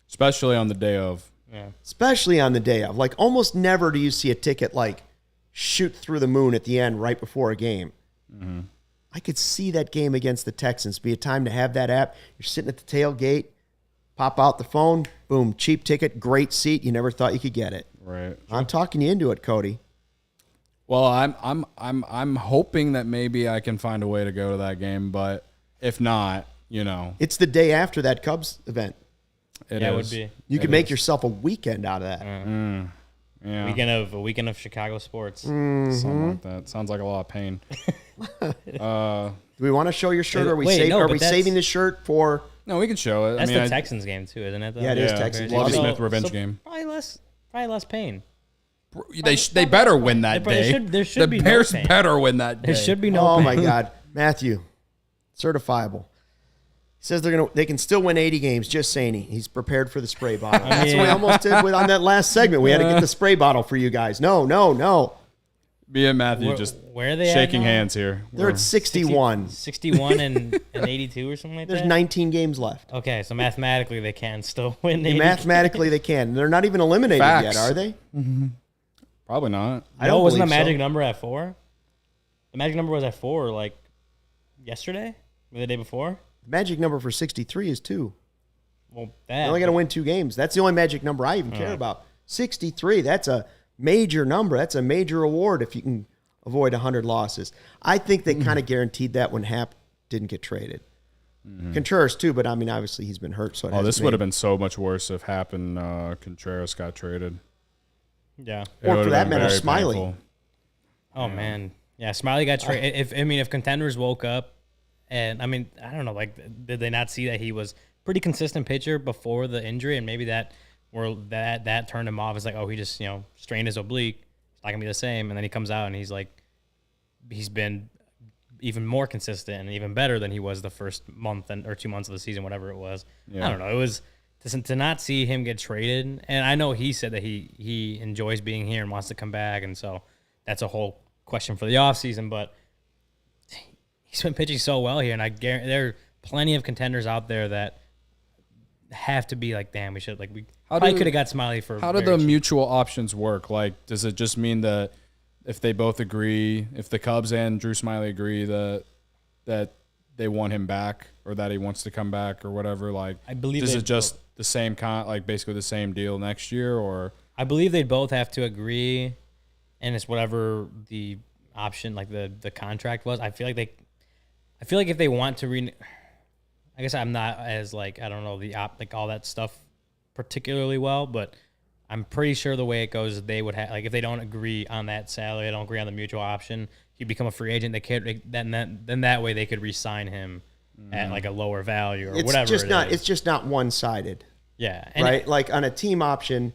Speaker 4: Especially on the day of.
Speaker 3: Yeah.
Speaker 1: Especially on the day of. Like, almost never do you see a ticket, like, shoot through the moon at the end right before a game.
Speaker 4: Mm-hmm.
Speaker 1: I could see that game against the Texans be a time to have that app. You're sitting at the tailgate, pop out the phone, boom, cheap ticket, great seat. You never thought you could get it.
Speaker 4: Right.
Speaker 1: I'm talking you into it, Cody.
Speaker 4: Well, I'm hoping that maybe I can find a way to go to that game, but if not, you know,
Speaker 1: It's the day after that Cubs event.
Speaker 4: it
Speaker 3: Yeah, it
Speaker 4: is.
Speaker 3: would be.
Speaker 1: You could make yourself a weekend out of that.
Speaker 4: Yeah,
Speaker 3: A weekend of Chicago sports.
Speaker 4: something like that. Sounds like a lot of pain.
Speaker 1: Do we want to show your shirt? Or are we,
Speaker 3: Wait, no,
Speaker 1: are
Speaker 3: but
Speaker 1: we
Speaker 3: that's-
Speaker 1: saving the shirt for...
Speaker 4: No, we can show it.
Speaker 3: That's
Speaker 4: I mean,
Speaker 3: the Texans game too, isn't it? Though?
Speaker 1: Yeah, it is Texans.
Speaker 4: Lovie
Speaker 1: So-
Speaker 4: Smith revenge game.
Speaker 3: Probably less pain.
Speaker 4: They better win that day.
Speaker 3: There should
Speaker 4: the
Speaker 3: be no
Speaker 4: Bears
Speaker 3: pain.
Speaker 4: better win that day.
Speaker 3: There should be no.
Speaker 1: Oh
Speaker 3: pain.
Speaker 1: my God, Matthew, certifiable. He says they can still win 80 games. Just saying, he's prepared for the spray bottle. That's what we almost did on that last segment. We had to get the spray bottle for you guys. No.
Speaker 4: Me and Matthew
Speaker 3: Where-
Speaker 4: just
Speaker 3: where are they at
Speaker 4: shaking
Speaker 3: now?
Speaker 4: hands here.
Speaker 1: They're at 61.
Speaker 3: 61 and 82 or something like
Speaker 1: There's
Speaker 3: that.
Speaker 1: 19 games left.
Speaker 3: Okay, so mathematically they can still win. 80
Speaker 1: Mathematically, they can. They're not even eliminated
Speaker 4: Facts.
Speaker 1: yet, are they?
Speaker 4: Probably not.
Speaker 1: I don't
Speaker 3: wasn't the
Speaker 1: believe so.
Speaker 3: magic number at 4? The magic number was at 4, like yesterday or the day before.
Speaker 1: The magic number for 63 is 2.
Speaker 3: Well,
Speaker 1: You
Speaker 3: that
Speaker 1: only got to win 2 games. That's the only magic number I even care about. 63. That's a major number. That's a major award if you can avoid 100 losses. I think they kind of guaranteed that when Hap didn't get traded. Contreras too, but I mean, obviously he's been hurt. So
Speaker 4: Oh, this would have been so much worse if Happ and Contreras got traded.
Speaker 3: Yeah.
Speaker 1: Or for that matter, Smiley.
Speaker 2: Painful.
Speaker 3: Oh man, yeah. Smiley got traded. If contenders woke up, and I don't know, like, did they not see that he was pretty consistent pitcher before the injury, and maybe that turned him off. It's like, oh, he just strained his oblique. It's not gonna be the same. And then he comes out and he's been even more consistent and even better than he was the first month or 2 months of the season, whatever it was. Yeah. I don't know. It was to not see him get traded, and I know he said that he enjoys being here and wants to come back, and so that's a whole question for the offseason, but he's been pitching so well here, and I guarantee there are plenty of contenders out there that have to be like, damn, we should, like, we probably could have got Smiley for.
Speaker 4: How do the mutual options work? Like, does it just mean that if they both agree, if the Cubs and Drew Smiley agree that they want him back or that he wants to come back or whatever, like,
Speaker 3: I believe
Speaker 4: is it just the same basically the same deal next year, or?
Speaker 3: I believe they'd both have to agree, and it's whatever the option, like the contract was. I feel like if they want to I guess I'm not as, like, I don't know like all that stuff particularly well, but I'm pretty sure the way it goes, they would have, like, if they don't agree on that salary, they don't agree on the mutual option, he'd become a free agent. They can't, then that way they could re-sign him at, like, a lower value or whatever.
Speaker 1: It's just not one-sided.
Speaker 3: Yeah,
Speaker 1: right. Like on a team option,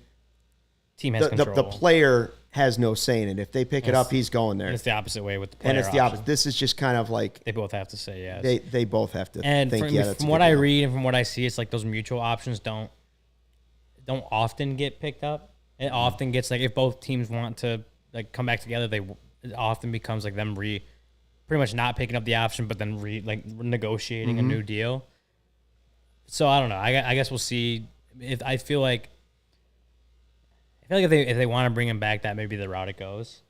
Speaker 3: team has control.
Speaker 1: The player has no say in it. If they pick it up, he's going there.
Speaker 3: And it's the opposite way with the player.
Speaker 1: And it's the opposite. This is just kind of like
Speaker 3: they both have to say yes.
Speaker 1: They both have to
Speaker 3: and
Speaker 1: think.
Speaker 3: From what I read and from what I see, it's like those mutual options don't often get picked up. It often gets, like, if both teams want to, like, come back together, it often becomes like them pretty much not picking up the option, but then negotiating a new deal. So I don't know. I guess we'll see. I feel like if they want to bring him back, that may be the route it goes.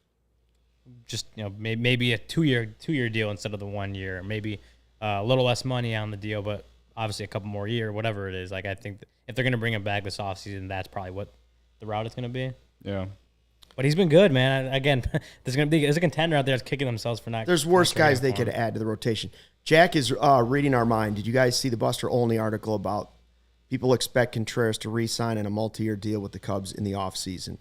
Speaker 3: Just, maybe a two-year deal instead of the 1 year. Maybe a little less money on the deal, but obviously a couple more years, whatever it is. Like, I think if they're going to bring him back this offseason, that's probably what the route is going to be.
Speaker 4: Yeah.
Speaker 3: But he's been good, man. Again, there's a contender out there that's kicking themselves for not.
Speaker 1: There's worse guys they could add to the rotation. Jack is reading our mind. Did you guys see the Buster Olney article about people expect Contreras to re-sign in a multi-year deal with the Cubs in the offseason?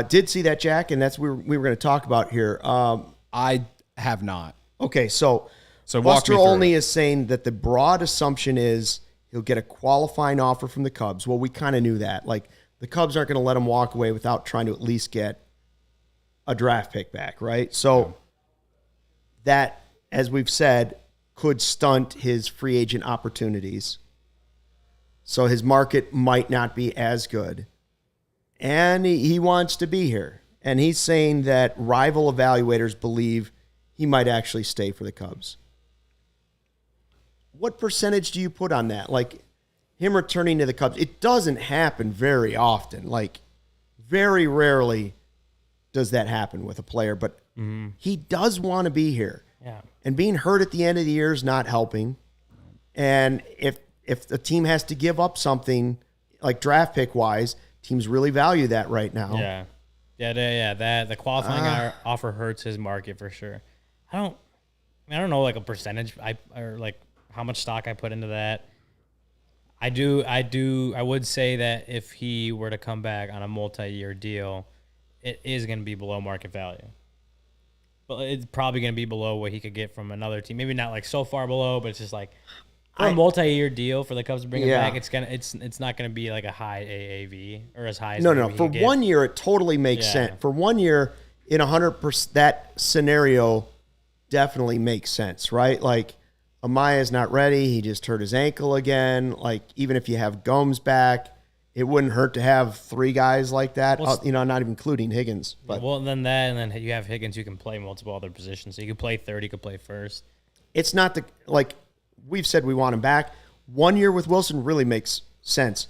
Speaker 1: Did see that, Jack, and that's what we were going to talk about here.
Speaker 4: I have not.
Speaker 1: Okay, so Buster Olney is saying that the broad assumption is he'll get a qualifying offer from the Cubs. Well, we kind of knew that. Like, the Cubs aren't going to let him walk away without trying to at least get a draft pick back, right? So that, as we've said, could stunt his free agent opportunities. So his market might not be as good. And he wants to be here. And he's saying that rival evaluators believe he might actually stay for the Cubs. What percentage do you put on that? Like, him returning to the Cubs, it doesn't happen very often. Like, very rarely does that happen with a player, but he does want to be here.
Speaker 3: Yeah.
Speaker 1: And being hurt at the end of the year is not helping. And if the team has to give up something, like draft pick wise, teams really value that right now.
Speaker 3: Yeah. That the qualifying offer hurts his market for sure. I don't know, like, a percentage or like how much stock I put into that. I would say that if he were to come back on a multi-year deal, it is going to be below market value. But it's probably going to be below what he could get from another team. Maybe not like so far below, but it's just like for a multi-year deal for the Cubs to bring him back, it's not going to be like a high AAV or as high as
Speaker 1: no. For 1 year, it totally makes sense. For 1 year, in 100%, that scenario definitely makes sense, right? Like, Amaya's not ready. He just hurt his ankle again. Like, even if you have Gomes back, it wouldn't hurt to have three guys like that. Well, not even including Higgins. But
Speaker 3: and then you have Higgins who can play multiple other positions. So you can play third, you can play first.
Speaker 1: It's not like we've said we want him back. 1 year with Wilson really makes sense.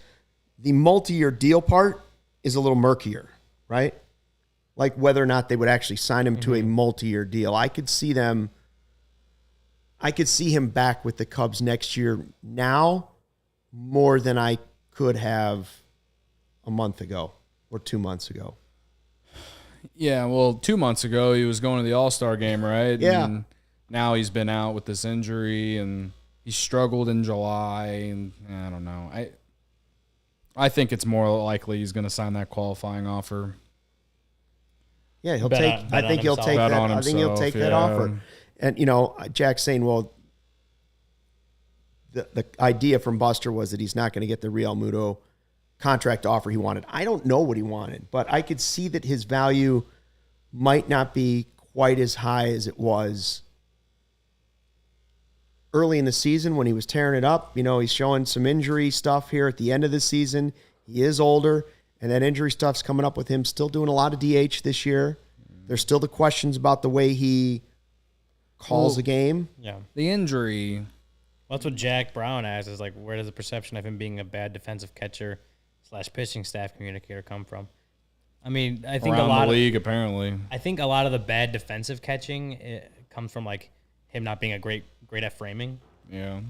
Speaker 1: The multi-year deal part is a little murkier, right? Like whether or not they would actually sign him to a multi-year deal. I could see him back with the Cubs next year now more than I could have a month ago or 2 months ago.
Speaker 4: Yeah, well, 2 months ago he was going to the All-Star game, right?
Speaker 1: Yeah.
Speaker 4: And now he's been out with this injury and he struggled in July, and I don't know. I think it's more likely he's going to sign that qualifying offer.
Speaker 1: Yeah, he'll
Speaker 3: Bet
Speaker 1: take.
Speaker 3: on- bet
Speaker 1: I
Speaker 3: on
Speaker 1: think he'll
Speaker 3: himself.
Speaker 1: take
Speaker 4: Bet
Speaker 1: that.
Speaker 4: on
Speaker 1: I think he'll take
Speaker 4: himself,
Speaker 1: that
Speaker 4: yeah.
Speaker 1: offer. And Jack's saying, well, the idea from Buster was that he's not going to get the Real Muto contract offer he wanted. I don't know what he wanted, but I could see that his value might not be quite as high as it was early in the season when he was tearing it up. He's showing some injury stuff here at the end of the season. He is older, and that injury stuff's coming up with him still doing a lot of DH this year. There's still the questions about the way he calls the game.
Speaker 3: Yeah.
Speaker 4: The injury.
Speaker 3: Well, that's what Jack Brown asks, is like, where does the perception of him being a bad defensive catcher / pitching staff communicator come from? I mean, I think
Speaker 4: Around
Speaker 3: a lot
Speaker 4: the league, apparently.
Speaker 3: I think a lot of the bad defensive catching comes from like him not being a great at framing.
Speaker 4: Yeah.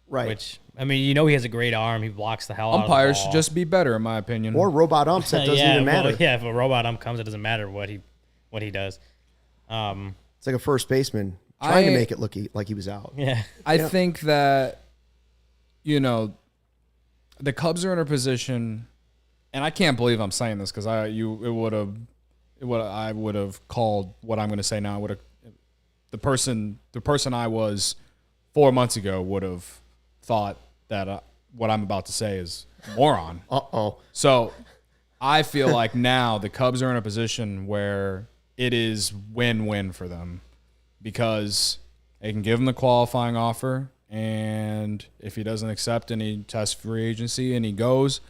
Speaker 1: Right.
Speaker 3: Which, I mean, he has a great arm. He blocks the hell out of the
Speaker 4: Umpires
Speaker 3: ball.
Speaker 4: should just be better, in my opinion.
Speaker 1: Or robot umps, that doesn't even matter.
Speaker 3: Well, yeah, if a robot ump comes, it doesn't matter what he does.
Speaker 1: It's like a first baseman trying to make it look like he was out.
Speaker 3: Yeah.
Speaker 4: I think that, the Cubs are in a position, and I can't believe I'm saying this because I would have called what I'm going to say now. The person I was 4 months ago would have thought that what I'm about to say is moron.
Speaker 1: Uh-oh.
Speaker 4: So I feel like now the Cubs are in a position where it is win-win for them because they can give him the qualifying offer, and if he doesn't accept and he tests free agency and he goes,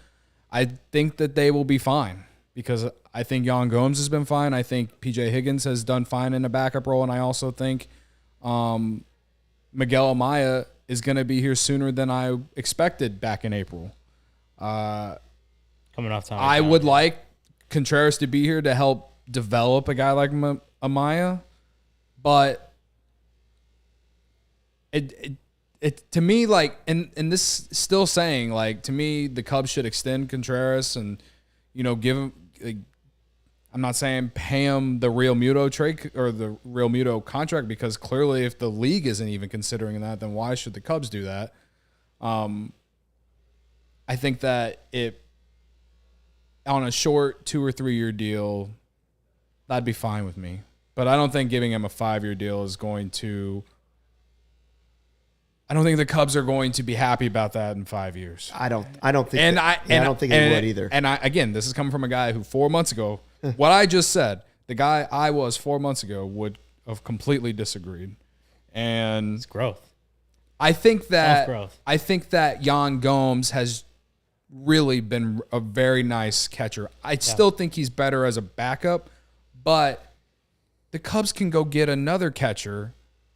Speaker 4: I think that they will be fine because I think Yan Gomes has been fine. I think P.J. Higgins has done fine in a backup role, and I also think Miguel Amaya is going to be here sooner than I expected back in April.
Speaker 3: Coming off time.
Speaker 4: I would like Contreras to be here to help develop a guy like Amaya, but it to me, like, and this still saying, like, to me, the Cubs should extend Contreras and, give him, like, I'm not saying pay him the Real Muto trade or the Real Muto contract because clearly if the league isn't even considering that, then why should the Cubs do that? I think that on a short 2 or 3 year deal, that'd be fine with me. But I don't think giving him a 5-year deal is going to. I don't think the Cubs are going to be happy about that in 5 years.
Speaker 1: I don't think. I don't think
Speaker 4: they
Speaker 1: he would either.
Speaker 4: And again, this is coming from a guy who 4 months ago, what I just said, the guy I was 4 months ago would have completely disagreed. And
Speaker 3: It's growth.
Speaker 4: I think that
Speaker 3: Self-growth.
Speaker 4: I think that Yan Gomes has really been a very nice catcher. I still think he's better as a backup, but the Cubs can go get another catcher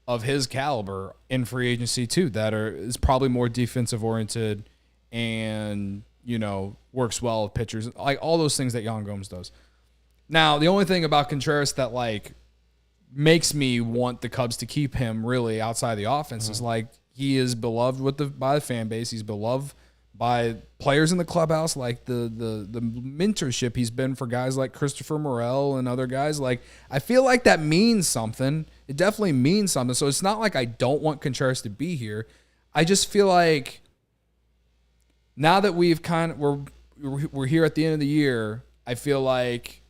Speaker 4: of his caliber in free agency too that is probably more defensive oriented and works well with pitchers, like all those things that Yan Gomes does. Now, the only thing about Contreras that like makes me want the Cubs to keep him really outside the offense is like he is beloved by the fan base. He's beloved by players in the clubhouse, like the mentorship he's been for guys like Christopher Morel and other guys. Like, I feel like that means something. It definitely means something. So it's not like I don't want Contreras to be here. I just feel like now that we're here at the end of the year, I feel like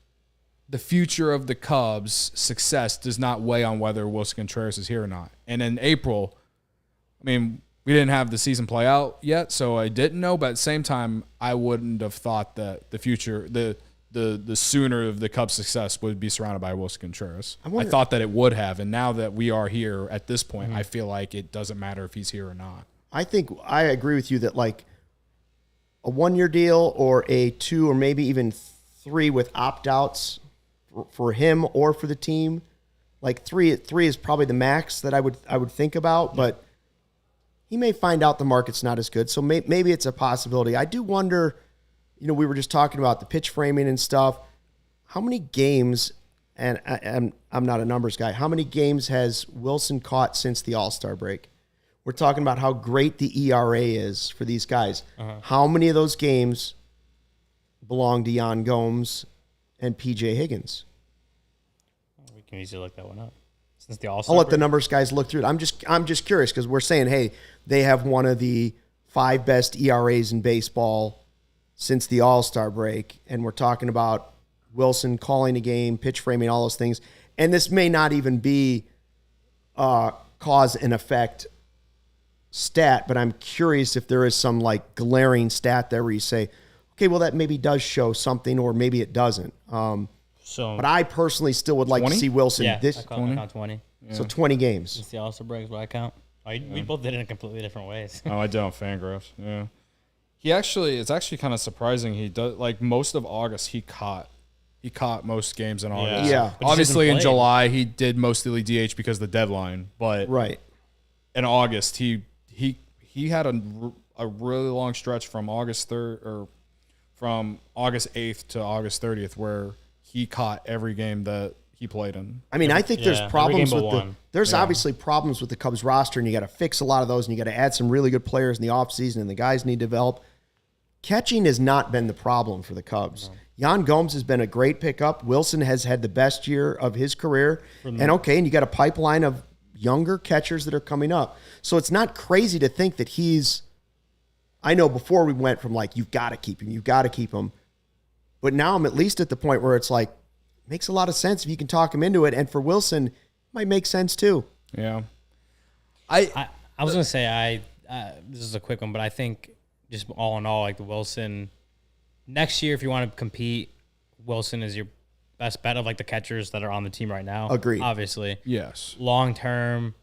Speaker 4: the future of the Cubs' success does not weigh on whether Wilson Contreras is here or not. And in April, I mean, we didn't have the season play out yet, so I didn't know. But at the same time, I wouldn't have thought that the future, the sooner of the Cubs' success would be surrounded by Wilson Contreras. I thought that it would have, and now that we are here at this point, I feel like it doesn't matter if he's here or not.
Speaker 1: I think I agree with you that like a 1-year deal or a 2 or maybe even 3 with opt-outs for him or for the team, like 3 is probably the max that I would think about, but he may find out the market's not as good, so maybe it's a possibility. I do wonder, we were just talking about the pitch framing and stuff. How many games, and I'm not a numbers guy, how many games has Wilson caught since the All-Star break? We're talking about how great the ERA is for these guys. How many of those games belong to Yan Gomes and P.J. Higgins?
Speaker 3: We can easily look that one up. Since the All-Star
Speaker 1: I'll let the
Speaker 3: break.
Speaker 1: numbers guys look through it. I'm just curious because we're saying, hey, they have one of the 5 best ERAs in baseball since the All-Star break, and we're talking about Wilson calling the game, pitch framing, all those things. And this may not even be cause and effect stat, but I'm curious if there is some like glaring stat there where you say, okay, well, that maybe does show something, or maybe it doesn't. But I personally still would like
Speaker 2: 20?
Speaker 1: to see Wilson
Speaker 3: Yeah,
Speaker 1: this.
Speaker 3: I count 20.
Speaker 2: Yeah.
Speaker 1: So 20 games.
Speaker 3: Since the All-Star break is what I count. We both did it in completely different ways.
Speaker 2: Oh, I did on Fangraphs. Yeah. It's actually kind of surprising. He does, like, most of August, he caught most games in August.
Speaker 1: Yeah.
Speaker 3: But he
Speaker 2: Obviously, in
Speaker 3: hasn't played.
Speaker 2: July, he did mostly DH because of the deadline. But
Speaker 1: Right.
Speaker 2: in August, he had a really long stretch from August 3rd or from August 8th to August 30th where he caught every game that he played in.
Speaker 1: I mean, I think there's
Speaker 3: every
Speaker 1: problems
Speaker 3: game but
Speaker 1: with the
Speaker 3: one.
Speaker 1: there's obviously problems with the Cubs roster, and you got to fix a lot of those, and you got to add some really good players in the offseason, and the guys need to develop. Catching has not been the problem for the Cubs. Yan Gomes has been a great pickup. Wilson has had the best year of his career. And you got a pipeline of younger catchers that are coming up. So it's not crazy to think that I know before we went from like, you've got to keep him. But now I'm at least at the point where it's like, makes a lot of sense if you can talk him into it. And for Wilson, it might make sense too.
Speaker 2: Yeah.
Speaker 3: I was going to say, this is a quick one, but I think just all in all, like the Wilson, next year, if you want to compete, Wilson is your best bet of like the catchers that are on the team right now.
Speaker 1: Agreed.
Speaker 3: Obviously.
Speaker 2: Yes.
Speaker 3: Long term,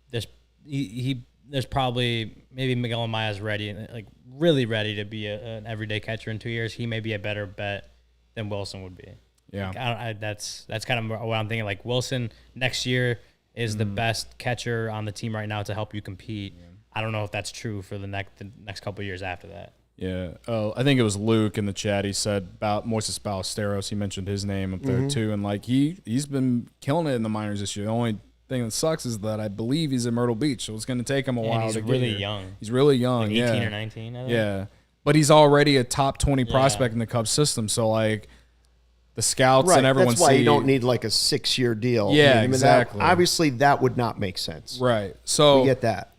Speaker 3: there's probably maybe Miguel Amaya's ready, like really ready to be an everyday catcher in 2 years. He may be a better bet than Wilson would be.
Speaker 2: Yeah.
Speaker 3: Like, that's kind of what I'm thinking. Like Wilson next year is the best catcher on the team right now to help you compete. Yeah. I don't know if that's true for the next couple of years after that.
Speaker 2: Yeah. I think it was Luke in the chat. He said about Moises Ballesteros. He mentioned his name up there too. And like he's been killing it in the minors this year. The only thing that sucks is that I believe he's in Myrtle Beach. So it's going to take him a while
Speaker 3: he's
Speaker 2: to get
Speaker 3: really
Speaker 2: here.
Speaker 3: young.
Speaker 2: He's really young.
Speaker 3: Like 18 or 19, I think.
Speaker 2: Yeah. But he's already a top 20 prospect in the Cubs system. So like the scouts and everyone
Speaker 1: That's why
Speaker 2: see
Speaker 1: you don't need like a 6-year deal.
Speaker 2: Yeah, exactly.
Speaker 1: Obviously, that would not make sense.
Speaker 2: Right. So
Speaker 1: We get that.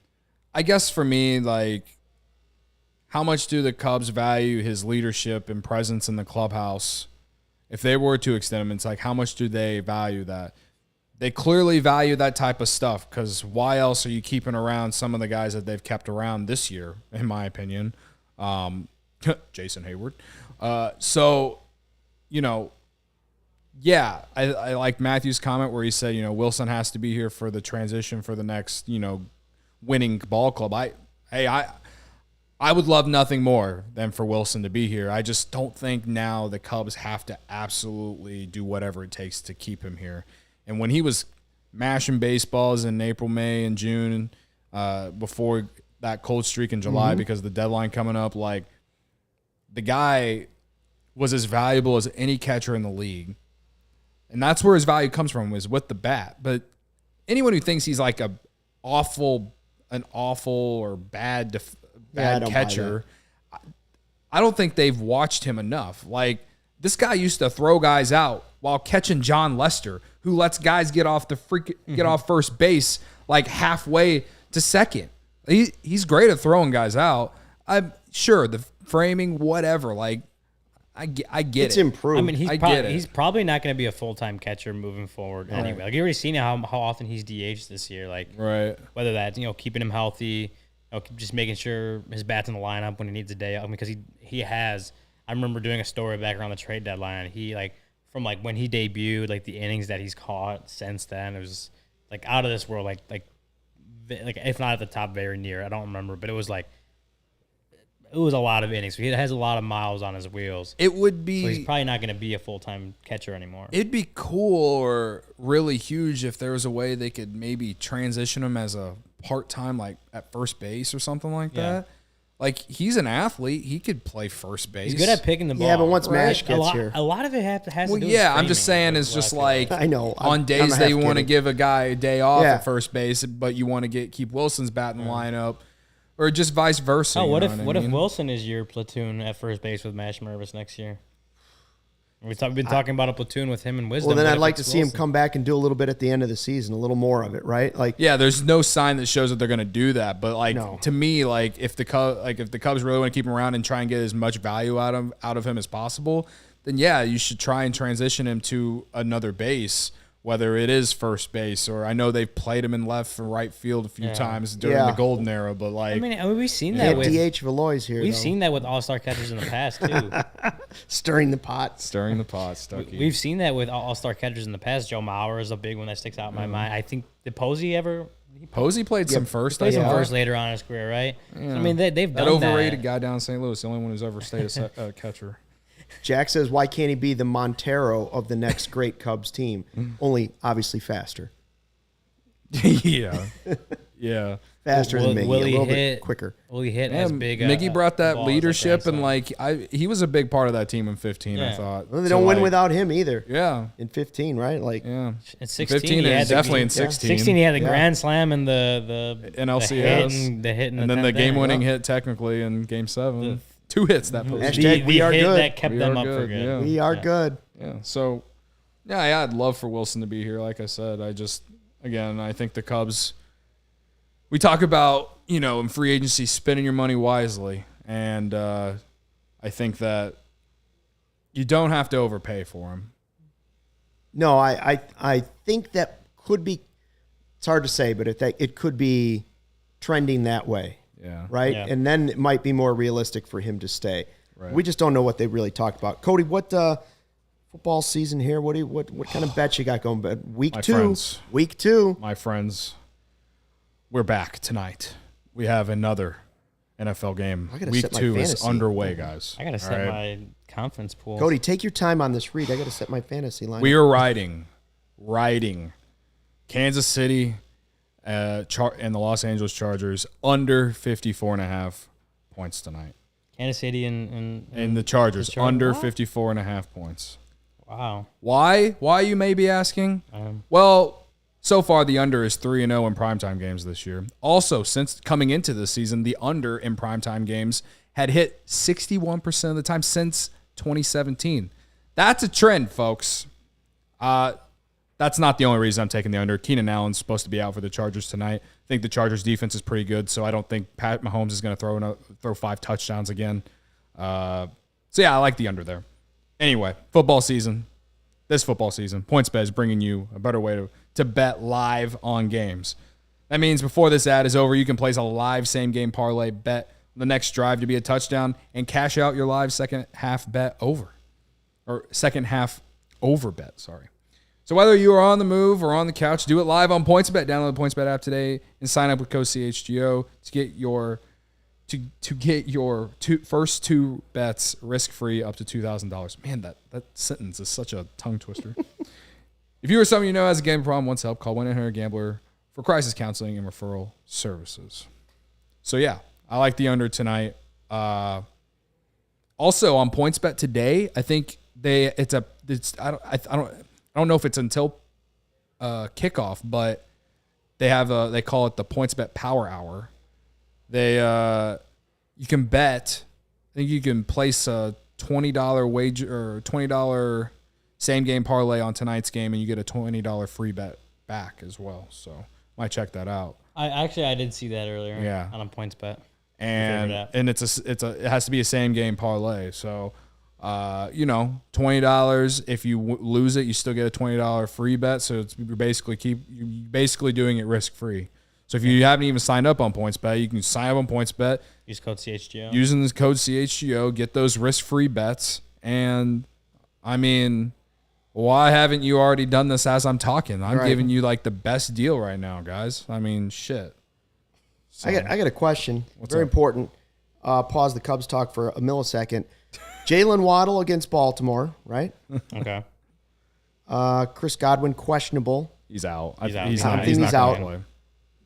Speaker 2: I guess for me, like, how much do the Cubs value his leadership and presence in the clubhouse? If they were to extend him, it's like, how much do they value that? They clearly value that type of stuff, because why else are you keeping around some of the guys that they've kept around this year, in my opinion? Jason Hayward. So, yeah, I like Matthew's comment where he said, Wilson has to be here for the transition for the next, winning ball club. I would love nothing more than for Wilson to be here. I just don't think now the Cubs have to absolutely do whatever it takes to keep him here. And when he was mashing baseballs in April, May, and June, before that cold streak in July because of the deadline coming up, like, the guy was as valuable as any catcher in the league. And that's where his value comes from, is with the bat. But anyone who thinks he's like an awful or bad catcher, I don't think they've watched him enough. Like, this guy used to throw guys out while catching John Lester, who lets guys get off first base like halfway to second. He's great at throwing guys out. I'm sure the framing, whatever. Like, I get
Speaker 1: It's
Speaker 2: it.
Speaker 1: improved.
Speaker 3: I mean,
Speaker 2: get it.
Speaker 3: he's probably not going to be a full-time catcher moving forward anyway. Like, you already seen how often he's DH'd this year. Like,
Speaker 2: Right.
Speaker 3: whether that's, keeping him healthy, just making sure his bat's in the lineup when he needs a day off. Because he has. I remember doing a story back around the trade deadline. He, like, from like when he debuted, like the innings that he's caught since then, it was like out of this world. Like if not at the top, very near. I don't remember, but it was like. It was a lot of innings. He has a lot of miles on his wheels.
Speaker 2: It would be.
Speaker 3: So he's probably not going to be a full-time catcher anymore.
Speaker 2: It'd be cool or really huge if there was a way they could maybe transition him as a part-time, like at first base or something like that. Like, he's an athlete. He could play first base.
Speaker 3: He's good at picking the ball.
Speaker 1: Yeah, but once MASH gets here.
Speaker 3: A lot of it has to do with
Speaker 2: yeah, I'm
Speaker 3: framing,
Speaker 2: just saying
Speaker 3: is
Speaker 2: it's
Speaker 3: what
Speaker 2: just
Speaker 3: I feel
Speaker 2: like
Speaker 1: I know.
Speaker 2: on days
Speaker 1: I'm
Speaker 2: they
Speaker 1: half
Speaker 2: want to
Speaker 1: kidding.
Speaker 2: give a guy a day off
Speaker 1: Yeah.
Speaker 2: at first base, but you want to keep Wilson's bat in the lineup, or just vice versa.
Speaker 3: Oh,
Speaker 2: you
Speaker 3: what
Speaker 2: know
Speaker 3: if
Speaker 2: I mean?
Speaker 3: Wilson is your platoon at first base with Mash Mervis next year? We've been talking about a platoon with him and Wisdom.
Speaker 1: Well, then
Speaker 3: What
Speaker 1: I'd
Speaker 3: if
Speaker 1: like to
Speaker 3: it's
Speaker 1: see him
Speaker 3: Wilson?
Speaker 1: come back and do a little bit at the end of the season, a little more of it, right? Like,
Speaker 4: Yeah, there's no sign that shows that they're going to do that. But like
Speaker 1: No.
Speaker 4: to me, like if the Cubs really want to keep him around and try and get as much value out of him as possible, then yeah, you should try and transition him to another base, whether it is first base or I know they've played him in left and right field a few times during
Speaker 1: Yeah.
Speaker 4: the golden era. But like,
Speaker 3: I mean, we've seen
Speaker 1: that
Speaker 3: that with
Speaker 1: DH of Eloy's here.
Speaker 3: we've
Speaker 1: though.
Speaker 3: seen that with all-star catchers in the past too.
Speaker 1: Stirring the pot.
Speaker 4: stirring the pot, Stucky.
Speaker 3: We've seen that with all-star catchers in the past. Joe Mauer is a big one that sticks out in my mind. I think did Posey ever
Speaker 4: Posey played some first.
Speaker 3: played some
Speaker 1: Yeah.
Speaker 3: first later on in his career, right? So, I mean, they've
Speaker 4: that
Speaker 3: done
Speaker 4: overrated
Speaker 3: that.
Speaker 4: guy down in St. Louis, the only one who's ever stayed a catcher.
Speaker 1: Jack says, why can't he be the Montero of the next great Cubs team? Only obviously faster.
Speaker 4: yeah, yeah.
Speaker 1: Faster than Miggy.
Speaker 3: Will
Speaker 1: A
Speaker 3: he
Speaker 1: little bit
Speaker 3: hit
Speaker 1: quicker.
Speaker 3: Will he hit
Speaker 4: Yeah,
Speaker 3: as big?
Speaker 4: Mickey brought that
Speaker 3: ball as
Speaker 4: leadership and
Speaker 3: grandson?
Speaker 4: he was a big part of that team in 15. I
Speaker 3: Yeah.
Speaker 4: thought
Speaker 1: Well, they
Speaker 4: So,
Speaker 1: don't win
Speaker 4: like,
Speaker 1: without him either.
Speaker 4: Yeah,
Speaker 1: In 15, right? Like,
Speaker 4: yeah.
Speaker 3: in 16,
Speaker 4: 15
Speaker 3: he had
Speaker 4: is
Speaker 3: the-
Speaker 4: definitely in
Speaker 3: yeah.
Speaker 4: 16.
Speaker 3: 16, he had the
Speaker 1: Yeah.
Speaker 3: grand slam and the
Speaker 4: NLCS.
Speaker 3: the hit,
Speaker 4: and then the
Speaker 3: 10th
Speaker 4: game-winning
Speaker 3: inning.
Speaker 4: hit technically in Game 7. 2 hits that post.
Speaker 1: Hashtag we
Speaker 3: the
Speaker 1: are
Speaker 3: hit
Speaker 1: good.
Speaker 3: that kept
Speaker 4: We
Speaker 3: them
Speaker 4: are
Speaker 3: up for
Speaker 4: good,
Speaker 3: good.
Speaker 4: yeah.
Speaker 1: we are good.
Speaker 4: Yeah. So, yeah, I'd love for Wilson to be here. Like I said, I think the Cubs. We talk about in free agency spending your money wisely, and I think that you don't have to overpay for him.
Speaker 1: No, I think that could be, it's hard to say, but it could be trending that way,
Speaker 4: Yeah.
Speaker 1: right?
Speaker 3: Yeah.
Speaker 1: And then it might be more realistic for him to stay.
Speaker 4: Right.
Speaker 1: We just don't know what they really talked about. Cody, what football season here? What kind of bets you got going? But week
Speaker 4: My
Speaker 1: 2,
Speaker 4: friends.
Speaker 1: week 2.
Speaker 4: My friends, we're back tonight. We have another NFL game.
Speaker 1: I gotta
Speaker 4: Week
Speaker 1: set my
Speaker 4: 2 is
Speaker 1: fantasy.
Speaker 4: underway, guys.
Speaker 3: I gotta
Speaker 4: All
Speaker 3: set
Speaker 4: right?
Speaker 3: my conference pool.
Speaker 1: Cody, take your time on this read. I got to set my fantasy line.
Speaker 4: We are riding Kansas City and the Los Angeles Chargers under 54.5 points tonight.
Speaker 3: Kansas City and
Speaker 4: And the Chargers
Speaker 3: Chargers.
Speaker 4: under
Speaker 3: What?
Speaker 4: 54.5 points.
Speaker 3: wow.
Speaker 4: Why? Why, you may be asking? Well, so far the under is 3-0 in primetime games this year. Also, since coming into this season, the under in primetime games had hit 61% of the time since 2017. That's a trend, folks. That's not the only reason I'm taking the under. Keenan Allen's supposed to be out for the Chargers tonight. I think the Chargers defense is pretty good, so I don't think Pat Mahomes is going to throw 5 touchdowns again. So yeah, I like the under there. Anyway, this football season, PointsBet is bringing you a better way to bet live on games. That means before this ad is over, you can place a live same-game parlay bet the next drive to be a touchdown and cash out your live second half bet over. Or second half over bet, sorry. So whether you are on the move or on the couch, do it live on PointsBet. Download the PointsBet app today and sign up with code CHGO to get your first 2 bets risk-free up to $2,000. Man, that sentence is such a tongue twister. If you or someone you know has a gambling problem, wants help, call 1-800-GAMBLER for crisis counseling and referral services. So yeah, I like the under tonight. Also on PointsBet today, I think I don't know if it's until kickoff, but they call it the PointsBet Power Hour. You can bet. I think you can place a $20 wager or $20 same game parlay on tonight's game, and you get a $20 free bet back as well. So might check that out.
Speaker 3: I did see that earlier.
Speaker 4: Yeah.
Speaker 3: On a PointsBet.
Speaker 4: And it has to be a same game parlay. So $20. If you lose it, you still get a $20 free bet. So you're basically doing it risk free. So if you haven't even signed up on PointsBet, you can sign up on PointsBet.
Speaker 3: Use code CHGO.
Speaker 4: Using this code CHGO, get those risk free bets. And I mean, why haven't you already done this as I'm talking? I'm giving you like the best deal right now, guys. I mean, shit. So,
Speaker 1: I got a question. Very
Speaker 4: up?
Speaker 1: important. Pause the Cubs talk for a millisecond. Jalen Waddle against Baltimore, right?
Speaker 3: Okay.
Speaker 1: Chris Godwin questionable.
Speaker 4: he's out.
Speaker 3: He's out.
Speaker 4: He's
Speaker 3: I
Speaker 4: not.
Speaker 1: think he's
Speaker 4: gonna
Speaker 1: out.
Speaker 4: play.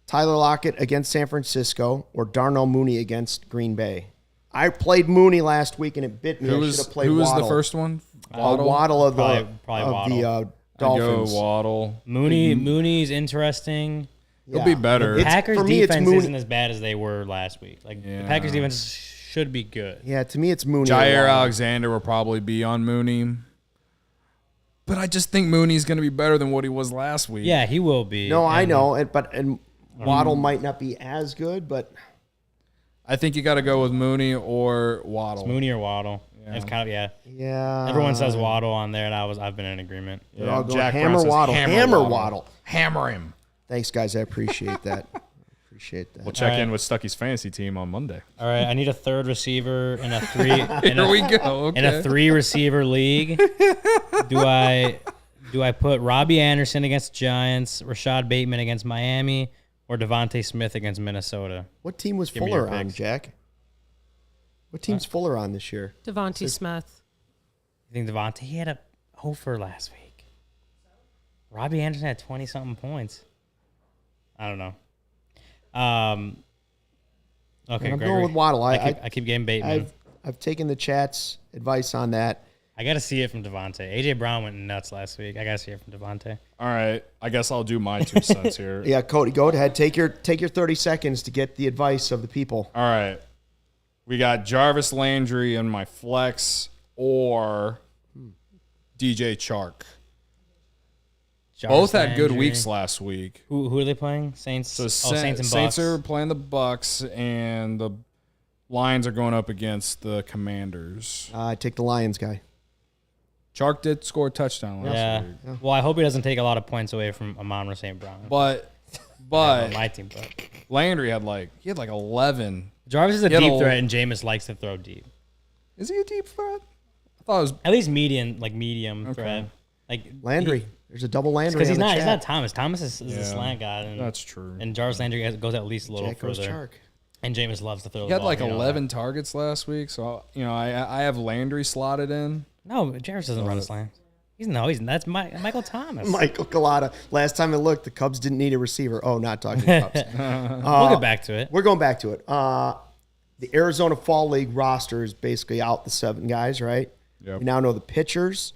Speaker 1: Tyler Lockett against San Francisco or Darnell Mooney against Green Bay. I played Mooney last week and it bit me.
Speaker 4: Who
Speaker 1: I should have played
Speaker 4: was
Speaker 1: Waddle.
Speaker 4: the first one?
Speaker 1: Waddle of the
Speaker 3: Probably Waddle.
Speaker 1: the Dolphins.
Speaker 4: Go Waddle.
Speaker 3: Mooney's interesting.
Speaker 4: He'll be better.
Speaker 3: Packers
Speaker 1: for me, it's
Speaker 3: defense
Speaker 1: Mooney.
Speaker 3: isn't as bad as they were last week. Like the Packers defense should be good.
Speaker 1: Yeah, to me it's Mooney. or
Speaker 4: Jair
Speaker 1: Waddle.
Speaker 4: Alexander will probably be on Mooney. But I just think Mooney's going to be better than what he was last week.
Speaker 3: Yeah, he will be.
Speaker 1: No, I know, and Waddle might not be as good, but
Speaker 4: I think you got to go with Mooney or Waddle.
Speaker 3: It's Mooney or Waddle.
Speaker 4: Yeah.
Speaker 3: It's kind of
Speaker 1: yeah.
Speaker 3: Everyone says Waddle on there, and I've been in agreement.
Speaker 1: They're all going
Speaker 4: Jack
Speaker 1: hammer
Speaker 4: Brown says
Speaker 1: Waddle. Hammer Waddle.
Speaker 4: Hammer him.
Speaker 1: Thanks, guys. I appreciate that.
Speaker 2: We'll check
Speaker 3: All
Speaker 2: in
Speaker 3: right.
Speaker 2: with Stucky's fantasy team on Monday.
Speaker 3: All right, I need a third receiver in a three.
Speaker 4: Here we go. Okay.
Speaker 3: In a 3-receiver league. Do I put Robbie Anderson against the Giants, Rashad Bateman against Miami, or Devontae Smith against Minnesota?
Speaker 1: What team was
Speaker 3: Give me your
Speaker 1: Fuller on,
Speaker 3: picks.
Speaker 1: Jack? What team's Fuller on this year?
Speaker 5: Devontae Smith.
Speaker 3: I think Devontae, he had a hofer last week. Robbie Anderson had 20-something points. I don't know. Okay,
Speaker 1: I'm
Speaker 3: Gregory.
Speaker 1: going with Waddle.
Speaker 3: I keep getting Bateman.
Speaker 1: I've taken the chat's advice on that.
Speaker 3: I got to see it from Devontae. A.J. Brown went nuts last week. I got to see it from Devontae.
Speaker 2: All right. I guess I'll do my 2 cents here.
Speaker 1: Yeah, Cody, go ahead. Take your 30 seconds to get the advice of the people.
Speaker 2: All right. We got Jarvis Landry in my flex or DJ Chark.
Speaker 3: Jarvis
Speaker 2: Both had good
Speaker 3: Landry.
Speaker 2: weeks last week.
Speaker 3: Who are they playing? Saints.
Speaker 2: So
Speaker 3: Saints and Bucks.
Speaker 2: Saints are playing the Bucks, and the Lions are going up against the Commanders.
Speaker 1: I take the Lions guy.
Speaker 2: Chark did score a touchdown last
Speaker 3: Yeah.
Speaker 2: week.
Speaker 3: Well, I hope he doesn't take a lot of points away from Amon-Ra St. Brown.
Speaker 2: But
Speaker 3: On my team, but
Speaker 2: Landry had like 11.
Speaker 3: Jarvis is a
Speaker 2: He had
Speaker 3: deep
Speaker 2: a-
Speaker 3: threat, and Jameis likes to throw deep.
Speaker 2: Is he a deep threat? I thought it was.
Speaker 3: At least medium
Speaker 2: Okay.
Speaker 3: threat. Like
Speaker 1: Landry. There's a double Landry.
Speaker 3: because
Speaker 1: in
Speaker 3: he's
Speaker 1: the
Speaker 3: not
Speaker 1: chat.
Speaker 3: Thomas. Thomas is
Speaker 2: Yeah.
Speaker 3: a slant guy, and
Speaker 2: That's true.
Speaker 3: and Jarvis Landry goes at least a little
Speaker 1: Jack goes
Speaker 3: further.
Speaker 1: Chark.
Speaker 3: And Jameis loves to throw.
Speaker 2: He
Speaker 3: the
Speaker 2: had
Speaker 3: ball,
Speaker 2: like
Speaker 3: you know
Speaker 2: 11 targets last week, so I have Landry slotted in.
Speaker 3: that. No, Jarvis doesn't run a slant. He's that's Michael Thomas.
Speaker 1: Michael Collada. Last time I looked, the Cubs didn't need a receiver. Oh, not talking to the Cubs.
Speaker 3: We'll get back to it.
Speaker 1: We're going back to it. The Arizona Fall League roster is basically out the 7 guys, right?
Speaker 2: Yep.
Speaker 1: We now know the pitchers.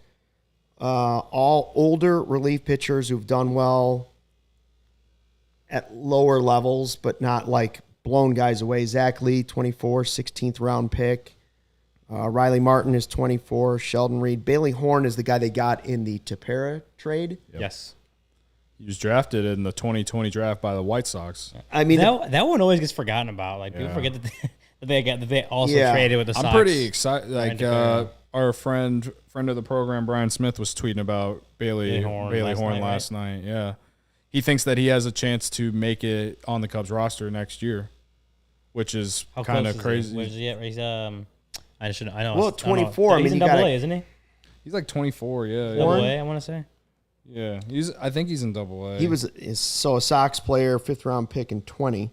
Speaker 1: All older relief pitchers who've done well at lower levels, but not like blown guys away. Zach Lee, 24, 16th round pick. Riley Martin is 24. Sheldon Reed. Bailey Horn is the guy they got in the Tepera trade.
Speaker 3: Yes.
Speaker 2: He was drafted in the 2020 draft by the White Sox.
Speaker 1: I mean,
Speaker 3: That one always gets forgotten about. Like people
Speaker 2: Yeah.
Speaker 3: forget that they also
Speaker 1: Yeah.
Speaker 3: traded with the Sox.
Speaker 2: I'm pretty excited. Like
Speaker 3: Tepera.
Speaker 2: our friend of the program, Brian Smith, was tweeting about Bailey Horn last night. Yeah, he thinks that he has a chance to make it on the Cubs roster next year, which is
Speaker 3: How
Speaker 2: kind
Speaker 3: close
Speaker 2: of
Speaker 3: is
Speaker 2: crazy.
Speaker 3: He? Where's he at? He's I know.
Speaker 1: Well,
Speaker 3: I don't know.
Speaker 1: 24, I mean,
Speaker 3: He's in
Speaker 1: you
Speaker 3: double
Speaker 1: gotta-
Speaker 3: A, isn't he?
Speaker 2: He's like 24. Yeah,
Speaker 3: Double
Speaker 1: Horn?
Speaker 3: A, I want to say.
Speaker 2: yeah. I think he's in Double A.
Speaker 1: he was a Sox player, 5th round pick in 20.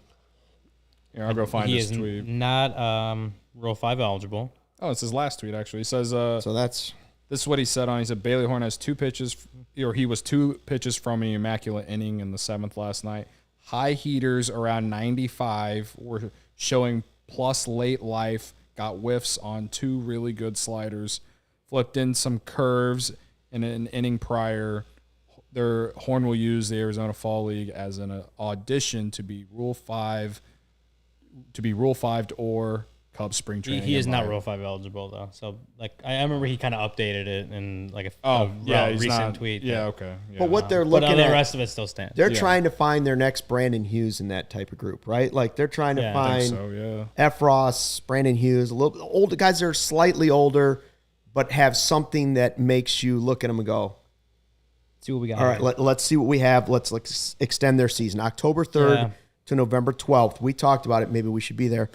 Speaker 2: Here, I'll go find
Speaker 3: He
Speaker 2: his
Speaker 3: is
Speaker 2: tweet.
Speaker 3: not Rule 5 eligible.
Speaker 2: Oh, it's his last tweet actually. He says,
Speaker 1: So that's
Speaker 2: "This is what he said on." He said Bailey Horn has 2 pitches, or he was 2 pitches from an immaculate inning in the 7th last night. High heaters around 95 were showing plus late life. Got whiffs on 2 really good sliders. Flipped in some curves in an inning prior. Their Horn will use the Arizona Fall League as an audition to be Rule 5 or Cubs spring training.
Speaker 3: He is not
Speaker 2: invite.
Speaker 3: Rule 5 eligible though. So like I remember he kind of updated it in like
Speaker 2: Yeah, he's
Speaker 3: recent
Speaker 2: not,
Speaker 3: tweet.
Speaker 2: Yeah, okay. Yeah.
Speaker 1: but what they're
Speaker 3: But
Speaker 1: looking
Speaker 3: the
Speaker 1: at.
Speaker 3: rest of it still stands.
Speaker 1: They're trying to find their next Brandon Hughes in that type of group, right? Like they're trying to
Speaker 3: Yeah, I
Speaker 1: find
Speaker 2: think so, yeah.
Speaker 1: F. Ross, Brandon Hughes, a little older guys that are slightly older, but have something that makes you look at them and go,
Speaker 3: See what we got.
Speaker 1: all right, let's see what we have. Let's extend their season. October 3rd
Speaker 3: Yeah.
Speaker 1: to November 12th. We talked about it. Maybe we should be there.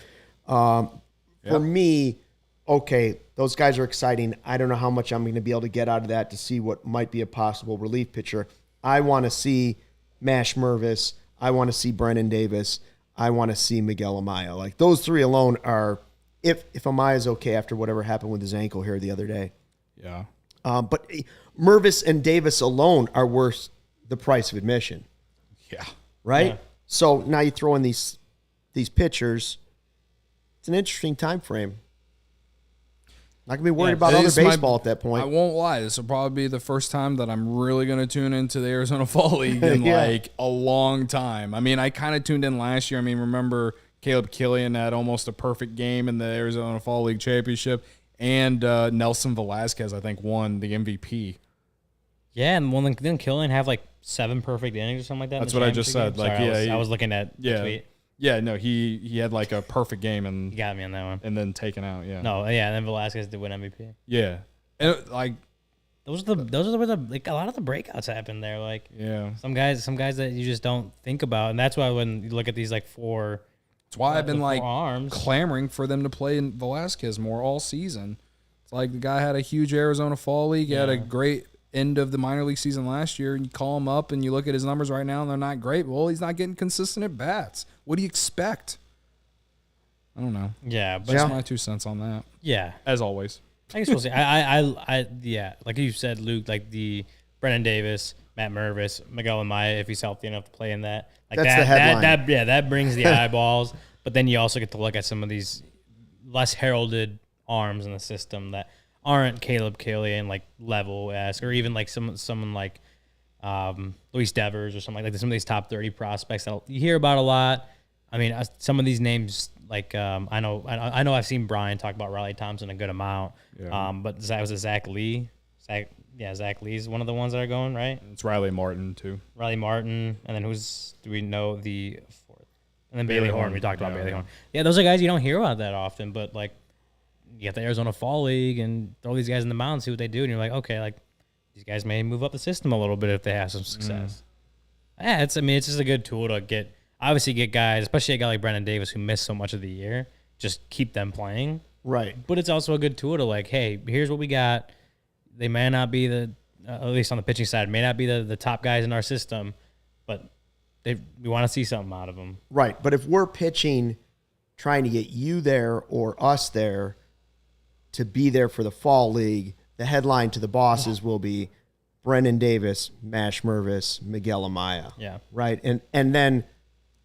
Speaker 1: For me, okay, those guys are exciting. I don't know how much I'm going to be able to get out of that to see what might be a possible relief pitcher. I want to see Mash Mervis. I want to see Brennan Davis. I want to see Miguel Amaya. Like those 3 alone are, if Amaya's okay after whatever happened with his ankle here the other day.
Speaker 2: Yeah.
Speaker 1: But Mervis and Davis alone are worth the price of admission,
Speaker 2: Yeah.
Speaker 1: right?
Speaker 3: Yeah.
Speaker 1: So now you throw in these pitchers. It's an interesting time frame. Not gonna be worried about other
Speaker 2: This might-
Speaker 1: baseball at that point.
Speaker 2: I won't lie. This will probably be the first time that I'm really going to tune into the Arizona Fall League in
Speaker 1: Yeah.
Speaker 2: like a long time. I mean, I kind of tuned in last year. I mean, remember Caleb Killian had almost a perfect game in the Arizona Fall League championship, and Nelson Velasquez, I think, won the MVP.
Speaker 3: Yeah, and well, didn't Killian have like 7 perfect innings or something like that?
Speaker 2: That's what I just said.
Speaker 3: Sorry,
Speaker 2: Like,
Speaker 3: I was looking at the tweet.
Speaker 2: Yeah, no, he had like a perfect game and
Speaker 3: You got me on that one.
Speaker 2: and then taken out. Yeah.
Speaker 3: No, yeah, and then Velasquez did win MVP.
Speaker 2: Yeah. And like,
Speaker 3: Those are where the like a lot of the breakouts happen there. Like
Speaker 2: yeah.
Speaker 3: some guys that you just don't think about, and that's why when you look at these like 4.
Speaker 2: That's why I've been like
Speaker 3: arms.
Speaker 2: clamoring for them to play in Velasquez more all season. It's like the guy had a huge Arizona Fall League. He had a great end of the minor league season last year. And you call him up and you look at his numbers right now and they're not great. Well, he's not getting consistent at bats. What do you expect? I don't know.
Speaker 3: Yeah, but
Speaker 2: That's my 2 cents on that.
Speaker 3: yeah,
Speaker 2: As always.
Speaker 3: I guess we'll see. Yeah, like you said, Luke, like the Brennan Davis, Matt Mervis, Miguel Amaya, if he's healthy enough to play in that. Like
Speaker 1: That's the headline.
Speaker 3: that brings the eyeballs. But then you also get to look at some of these less heralded arms in the system that aren't Caleb Killian like level-esque, or even like someone like Luis Devers or something like that. Some of these top 30 prospects that you hear about a lot. I mean, some of these names, like I know I've seen Brian talk about Riley Thompson a good amount.
Speaker 2: Yeah.
Speaker 3: But was it Zach Lee? Zach Lee's one of the ones that are going, right?
Speaker 2: It's Riley Martin too.
Speaker 3: Riley Martin, and then do we know the fourth? And then Bailey Horn. We talked about Bailey Horn. Yeah, those are guys you don't hear about that often, but like you get the Arizona Fall League and throw these guys in the mound, see what they do, and you're like, okay, like these guys may move up the system a little bit if they have some success. Yeah, it's just a good tool to get guys, especially a guy like Brennan Davis who missed so much of the year, just keep them playing.
Speaker 1: Right.
Speaker 3: But it's also a good tool to like, hey, here's what we got. They may not be at least on the pitching side, may not be the top guys in our system, but we want to see something out of them.
Speaker 1: Right. But if we're pitching, trying to get you there or us there to be there for the Fall League, the headline to the bosses will be Brennan Davis, Mash Mervis, Miguel Amaya.
Speaker 3: Yeah.
Speaker 1: Right. And then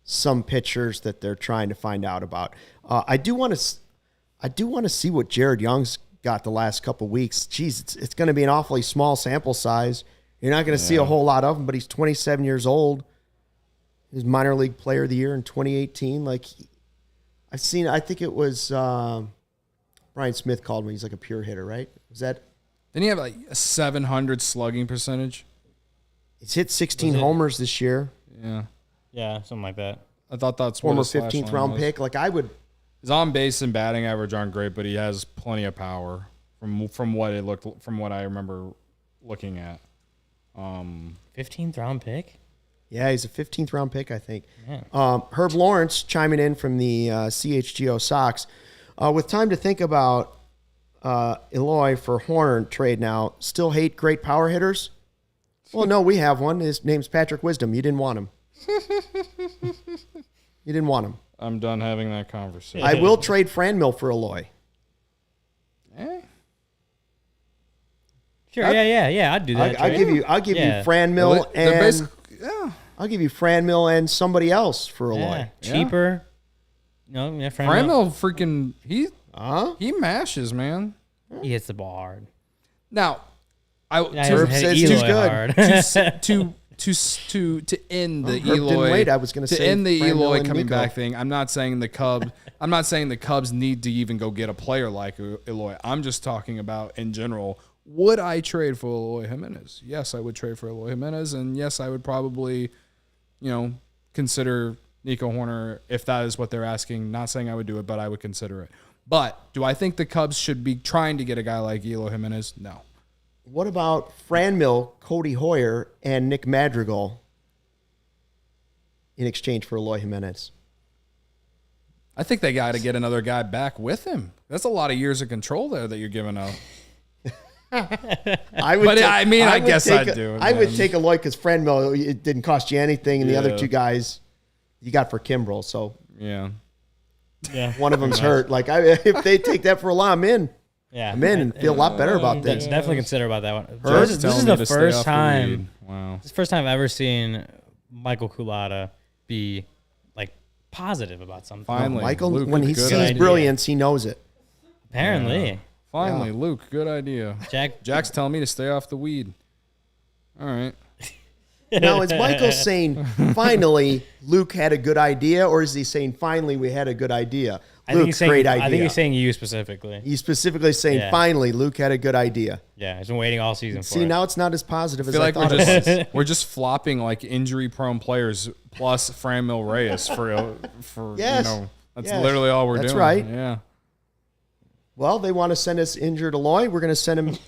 Speaker 1: some pitchers that they're trying to find out about. I do want to see what Jared Young's got the last couple of weeks. Jeez, it's going to be an awfully small sample size. You're not going to see a whole lot of him, but he's 27 years old. He was minor league player of the year in 2018. Like I think it was Brian Smith called him. He's like a pure hitter, right? Was that?
Speaker 2: Didn't he have like a 700 slugging percentage?
Speaker 1: He's hit 16 homers this year.
Speaker 2: Yeah.
Speaker 3: Yeah, something like that.
Speaker 2: I thought that's
Speaker 1: Former
Speaker 2: what his slash
Speaker 1: 15th
Speaker 2: line
Speaker 1: round
Speaker 2: was.
Speaker 1: pick. Like I would.
Speaker 2: His on base and batting average aren't great, but he has plenty of power from what I remember looking at.
Speaker 3: 15th round pick?
Speaker 1: Yeah, he's a 15th round pick, I think.
Speaker 3: Yeah.
Speaker 1: Herb Lawrence chiming in from the CHGO Sox. With time to think about Eloy for Horner trade now, still hate great power hitters? Well, no, we have one. His name's Patrick Wisdom. You didn't want him. You didn't want him.
Speaker 2: I'm done having that conversation.
Speaker 1: I will trade Franmil for Eloy.
Speaker 3: Sure, yeah, I'd do that.
Speaker 1: I'll give you Franmil and I'll give you Franmil and somebody else for Eloy.
Speaker 3: Cheaper. No, yeah,
Speaker 2: Franmil freaking he mashes, man.
Speaker 3: He hits the ball hard.
Speaker 2: Now,
Speaker 1: Herb says he's good.
Speaker 2: to end the
Speaker 1: Herb didn't
Speaker 2: Eloy.
Speaker 1: wait. I was going to say
Speaker 2: end the
Speaker 1: Franmil
Speaker 2: Eloy
Speaker 1: and
Speaker 2: coming
Speaker 1: Nico.
Speaker 2: back thing. I'm not saying the Cubs need to even go get a player like Eloy. I'm just talking about in general. Would I trade for Eloy Jimenez? Yes, I would trade for Eloy Jimenez, and yes, I would probably, consider Nico Horner if that is what they're asking. Not saying I would do it, but I would consider it. But do I think the Cubs should be trying to get a guy like Eloy Jimenez? No.
Speaker 1: What about Franmil, Cody Hoyer, and Nick Madrigal in exchange for Eloy Jimenez?
Speaker 2: I think they got to get another guy back with him. That's a lot of years of control there that you're giving up. I guess I'd do it.
Speaker 1: I would take Eloy because Franmil, it didn't cost you anything, and the other two guys you got for Kimbrel. So
Speaker 2: yeah,
Speaker 1: one of them's hurt. Like if they take that for Eloy, I'm in.
Speaker 3: Yeah,
Speaker 1: I'm in and feel a lot better about this.
Speaker 3: Definitely consider about that one.
Speaker 2: Herb
Speaker 3: This is the first time.
Speaker 2: Wow,
Speaker 3: This is the first time I've ever seen Michael Kulata be like positive about something.
Speaker 2: Finally,
Speaker 1: Michael,
Speaker 2: Luke,
Speaker 1: when he
Speaker 2: good
Speaker 1: sees
Speaker 3: idea.
Speaker 1: brilliance, he knows it.
Speaker 3: Apparently,
Speaker 2: Finally, Luke, good idea. Jack's telling me to stay off the weed. All right.
Speaker 1: Now, is Michael saying finally Luke had a good idea, or is he saying finally we had a good idea?
Speaker 3: I think he's saying,
Speaker 1: great idea.
Speaker 3: I think he's saying you specifically.
Speaker 1: He's specifically saying,
Speaker 3: Yeah.
Speaker 1: finally, Luke had a good idea.
Speaker 3: Yeah, he's been waiting all season for
Speaker 1: See,
Speaker 3: it.
Speaker 1: now it's not as positive
Speaker 4: I
Speaker 1: as
Speaker 4: feel
Speaker 1: I
Speaker 4: like
Speaker 1: thought it was.
Speaker 4: we're just flopping like injury-prone players plus Franmil Reyes for
Speaker 1: Yes.
Speaker 4: that's
Speaker 1: Yes.
Speaker 4: literally all we're
Speaker 1: That's
Speaker 4: doing.
Speaker 1: right.
Speaker 4: Yeah.
Speaker 1: Well, they want to send us injured Eloy. We're going to send him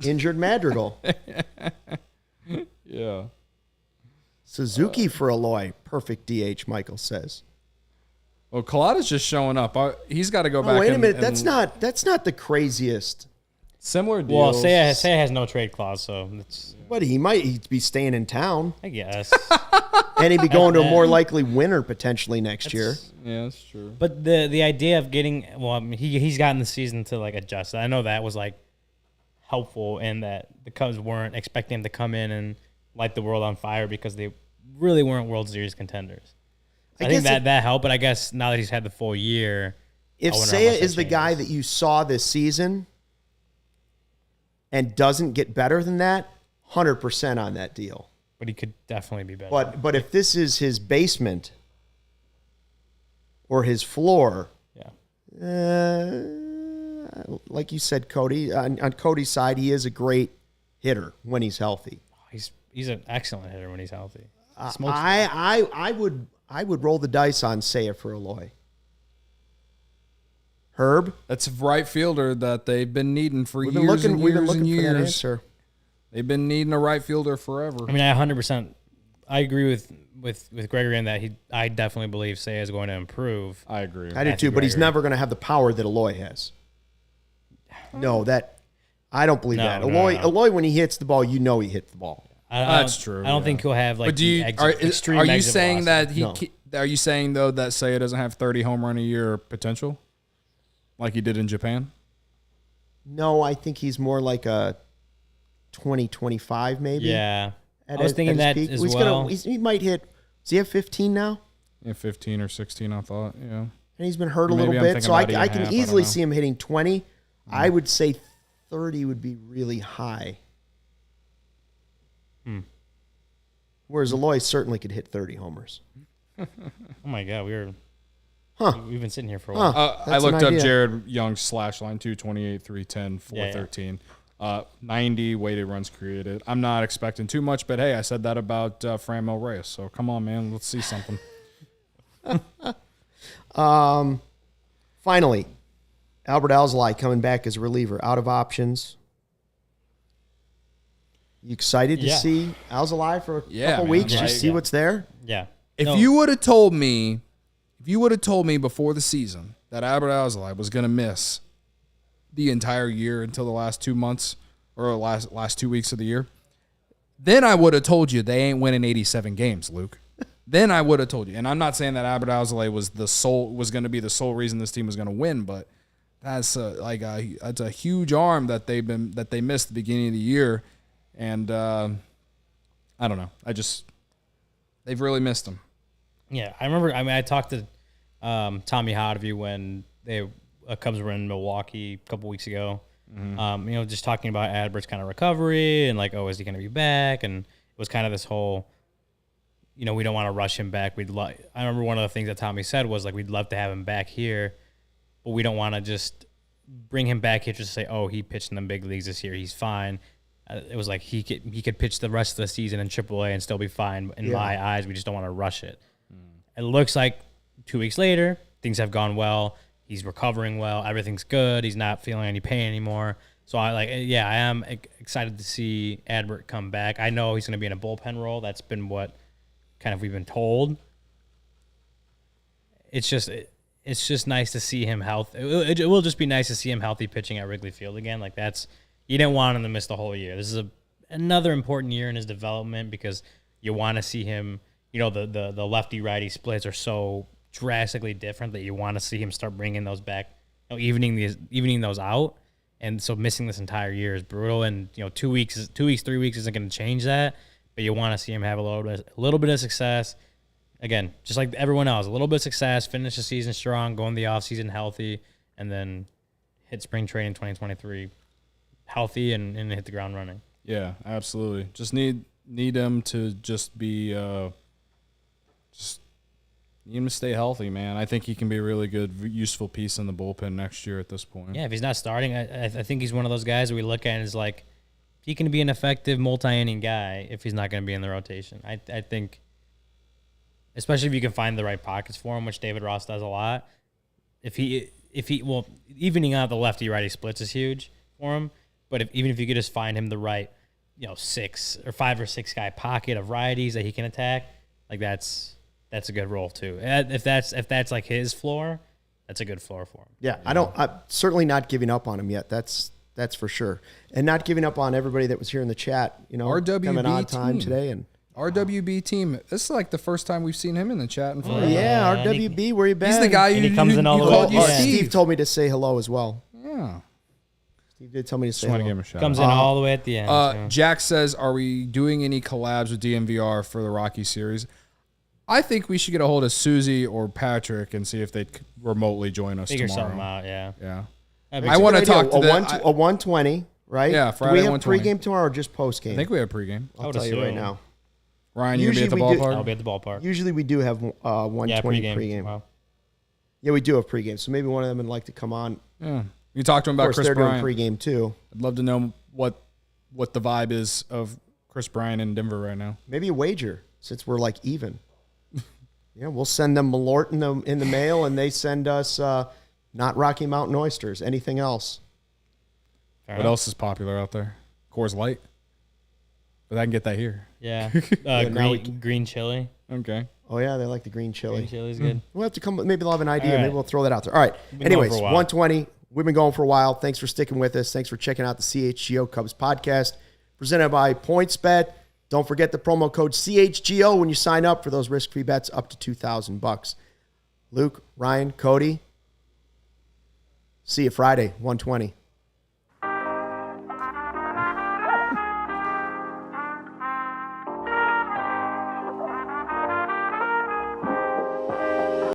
Speaker 1: injured Madrigal.
Speaker 4: Yeah.
Speaker 1: Suzuki for Eloy. Perfect DH, Michael says.
Speaker 4: Well, Collada's just showing up. He's got to go back.
Speaker 1: Oh, wait a
Speaker 4: and-
Speaker 1: minute.
Speaker 4: and
Speaker 1: That's not the craziest.
Speaker 4: similar
Speaker 3: Well,
Speaker 4: deals.
Speaker 3: Seiya has no trade clause, so it's,
Speaker 1: But he might be staying in town.
Speaker 3: I guess.
Speaker 1: And he'd be going to a more likely winner potentially next year.
Speaker 4: Yeah, that's true.
Speaker 3: But the idea of getting, well, I mean, he's gotten the season to like adjust. I know that was like helpful in that the Cubs weren't expecting him to come in and light the world on fire because they really weren't World Series contenders. I think that helped, but I guess now that he's had the full year,
Speaker 1: If
Speaker 3: I wonder how
Speaker 1: Seiya
Speaker 3: much
Speaker 1: is
Speaker 3: that
Speaker 1: the guy
Speaker 3: changes.
Speaker 1: that you saw this season and doesn't get better than that, 100% on that deal.
Speaker 3: but he could definitely be better.
Speaker 1: But if this is his basement or his floor,
Speaker 3: yeah,
Speaker 1: like you said, Cody, on Cody's side, he is a great hitter when he's healthy.
Speaker 3: he's an excellent hitter when he's healthy.
Speaker 1: I would roll the dice on Seiya for Eloy. Herb,
Speaker 4: That's a right fielder that they've been needing for
Speaker 1: we've
Speaker 4: years
Speaker 1: been looking.
Speaker 4: and
Speaker 1: We've been
Speaker 4: years
Speaker 1: looking
Speaker 4: and
Speaker 1: for that
Speaker 4: years.
Speaker 1: answer.
Speaker 4: They've been needing a right fielder forever.
Speaker 3: I mean, I 100%. I agree with Gregory in that I definitely believe Seiya is going to improve.
Speaker 4: I agree.
Speaker 1: I do
Speaker 3: Matthew
Speaker 1: too, but he's
Speaker 3: Gregory.
Speaker 1: never going to have the power that Eloy has. No, I don't believe
Speaker 3: No,
Speaker 1: that.
Speaker 3: no,
Speaker 1: Eloy,
Speaker 3: no.
Speaker 1: Eloy, when he hits the ball, you know he hit the ball.
Speaker 4: That's true,
Speaker 3: I don't
Speaker 4: yeah.
Speaker 3: think he'll have like
Speaker 4: But do you
Speaker 3: extreme
Speaker 4: are you
Speaker 3: exit
Speaker 4: saying
Speaker 3: velocity.
Speaker 4: that he?
Speaker 1: No.
Speaker 4: Are you saying though that Seiya doesn't have 30 home run a year potential, like he did in Japan?
Speaker 1: No, I think he's more like a 20, 25 maybe.
Speaker 3: Yeah,
Speaker 1: At
Speaker 3: I was
Speaker 1: his-
Speaker 3: thinking
Speaker 1: at
Speaker 3: that
Speaker 1: his peak.
Speaker 3: as
Speaker 1: He's
Speaker 3: well.
Speaker 1: he might hit. Does he have 15 now?
Speaker 4: Yeah, 15 or 16, I thought. Yeah.
Speaker 1: And he's been hurt a
Speaker 4: Maybe
Speaker 1: little
Speaker 4: I'm
Speaker 1: bit,
Speaker 4: thinking
Speaker 1: so I
Speaker 4: about a year
Speaker 1: can
Speaker 4: and a half, I
Speaker 1: easily
Speaker 4: don't know.
Speaker 1: see him hitting 20. I would say 30 would be really high. Whereas Eloy certainly could hit 30 homers.
Speaker 3: Oh my God,
Speaker 1: Huh.
Speaker 3: we've been sitting here for a while.
Speaker 1: Huh.
Speaker 4: I
Speaker 1: That's an
Speaker 4: looked up
Speaker 1: idea.
Speaker 4: Jared Young's slash line 228, 310, 413. 90 weighted runs created. I'm not expecting too much, but hey, I said that about Franmil Reyes. So come on, man. Let's see something.
Speaker 1: Finally, Albert Alzolay coming back as a reliever, out of options. You excited to
Speaker 3: Yeah.
Speaker 1: see Alzolay for a
Speaker 4: Yeah,
Speaker 1: couple
Speaker 4: man.
Speaker 1: weeks?
Speaker 3: Yeah,
Speaker 1: Just see
Speaker 3: yeah.
Speaker 1: what's there?
Speaker 3: Yeah.
Speaker 4: If
Speaker 3: No,
Speaker 4: you would have told me before the season that Albert Alzolay was going to miss the entire year until the last 2 months or last 2 weeks of the year, then I would have told you they ain't winning 87 games, Luke. Then I would have told you. And I'm not saying that Albert Alzolay was going to be the sole reason this team was going to win, but that's that's a huge arm that they missed at the beginning of the year, and I don't know. They've really missed him.
Speaker 3: Yeah, I remember. I mean, I talked to Tommy Hodvey when the Cubs were in Milwaukee a couple weeks ago. Just talking about Adbert's kind of recovery and like, oh, is he going to be back? And it was kind of this whole, we don't want to rush him back. I remember one of the things that Tommy said was like, we'd love to have him back here, but we don't want to just bring him back here just to say, oh, he pitched in the big leagues this year, he's fine. It was like he could pitch the rest of the season in AAA and still be fine. In my eyes, we just don't want to rush it. It looks like 2 weeks later, things have gone well. He's recovering well. Everything's good. He's not feeling any pain anymore. So I am excited to see Adbert come back. I know he's going to be in a bullpen role. That's been what kind of we've been told. It's just nice to see him healthy. It will just be nice to see him healthy pitching at Wrigley Field again. Like you didn't want him to miss the whole year. This is another important year in his development because you want to see him. The lefty righty splits are so drastically different that you want to see him start bringing those back, evening those out. And so missing this entire year is brutal. And 3 weeks isn't going to change that. But you want to see him have a little bit of success. Again, just like everyone else, a little bit of success, finish the season strong, go in the offseason healthy, and then hit spring training 2023 healthy and hit the ground running.
Speaker 4: Yeah, absolutely. Just need him to just be just Need him to stay healthy, man. I think he can be a really good, useful piece in the bullpen next year at this point.
Speaker 3: Yeah, if he's not starting, I think he's one of those guys that we look at and is like, he can be an effective multi-inning guy if he's not going to be in the rotation. I think, especially if you can find the right pockets for him, which David Ross does a lot. Evening out the lefty-righty splits is huge for him. But even if you could just find him the right, 6 or 5 or 6 guy pocket of righties that he can attack, like that's a good role too. And if that's like his floor, that's a good floor for him.
Speaker 1: Yeah, I'm certainly not giving up on him yet. That's for sure. And not giving up on everybody that was here in the chat,
Speaker 4: RWB
Speaker 1: coming on time
Speaker 4: team.
Speaker 1: today. And
Speaker 4: RWB team. This is like the first time we've seen him in the chat in forever.
Speaker 1: Yeah, RWB, where you been?
Speaker 4: He's the guy
Speaker 3: And he comes in all the way.
Speaker 4: called you
Speaker 3: Yeah.
Speaker 1: Steve told me to say hello as well.
Speaker 4: Yeah.
Speaker 1: Steve did tell me to say
Speaker 4: Just want to
Speaker 1: hello.
Speaker 4: give him a shout
Speaker 3: Comes
Speaker 4: out.
Speaker 3: in all the way at the end. so.
Speaker 4: Jack says, are we doing any collabs with DMVR for the Rocky series? I think we should get a hold of Susie or Patrick and see if they'd remotely join us
Speaker 3: Figure
Speaker 4: tomorrow.
Speaker 3: something out, yeah.
Speaker 4: Yeah.
Speaker 3: That'd be
Speaker 4: I
Speaker 3: good.
Speaker 4: want to
Speaker 1: Good idea.
Speaker 4: talk to them.
Speaker 1: a 120, right?
Speaker 4: Yeah,
Speaker 1: Do
Speaker 4: Friday
Speaker 1: we have
Speaker 4: 120.
Speaker 1: pregame tomorrow or just postgame?
Speaker 4: I think we have pregame.
Speaker 1: I'll
Speaker 3: would
Speaker 1: tell you right
Speaker 3: assume.
Speaker 1: now.
Speaker 4: Ryan, you going to be at the
Speaker 1: Usually we do-
Speaker 4: ballpark?
Speaker 3: I'll be at the ballpark.
Speaker 1: Usually we do have 120 pregame.
Speaker 3: Wow.
Speaker 1: Yeah, we do have pregame. So maybe one of them would like to come on.
Speaker 4: Yeah. You talk to him
Speaker 1: Of
Speaker 4: about
Speaker 1: course,
Speaker 4: Chris
Speaker 1: they're
Speaker 4: Bryant.
Speaker 1: doing pregame too.
Speaker 4: I'd love to know what the vibe is of Chris Bryant in Denver right now.
Speaker 1: Maybe a wager since we're like even. Yeah, we'll send them Malort in the mail, and they send us not Rocky Mountain oysters. Anything else?
Speaker 3: Fair
Speaker 4: What
Speaker 3: enough.
Speaker 4: else is popular out there? Coors Light. But I can get that here.
Speaker 3: Yeah.
Speaker 1: now we
Speaker 3: Green chili.
Speaker 4: Okay.
Speaker 1: Oh yeah, they like the green chili.
Speaker 3: Green chili's good.
Speaker 1: We'll have to come. Maybe they'll have an idea.
Speaker 3: All right.
Speaker 1: Maybe we'll throw that out there. All right.
Speaker 3: been going
Speaker 1: Anyways,
Speaker 3: for a while.
Speaker 1: 120. We've been going for a while. Thanks for sticking with us. Thanks for checking out the CHGO Cubs podcast presented by PointsBet. Don't forget the promo code CHGO when you sign up for those risk-free bets up to $2,000. Luke, Ryan, Cody. See you Friday, 120.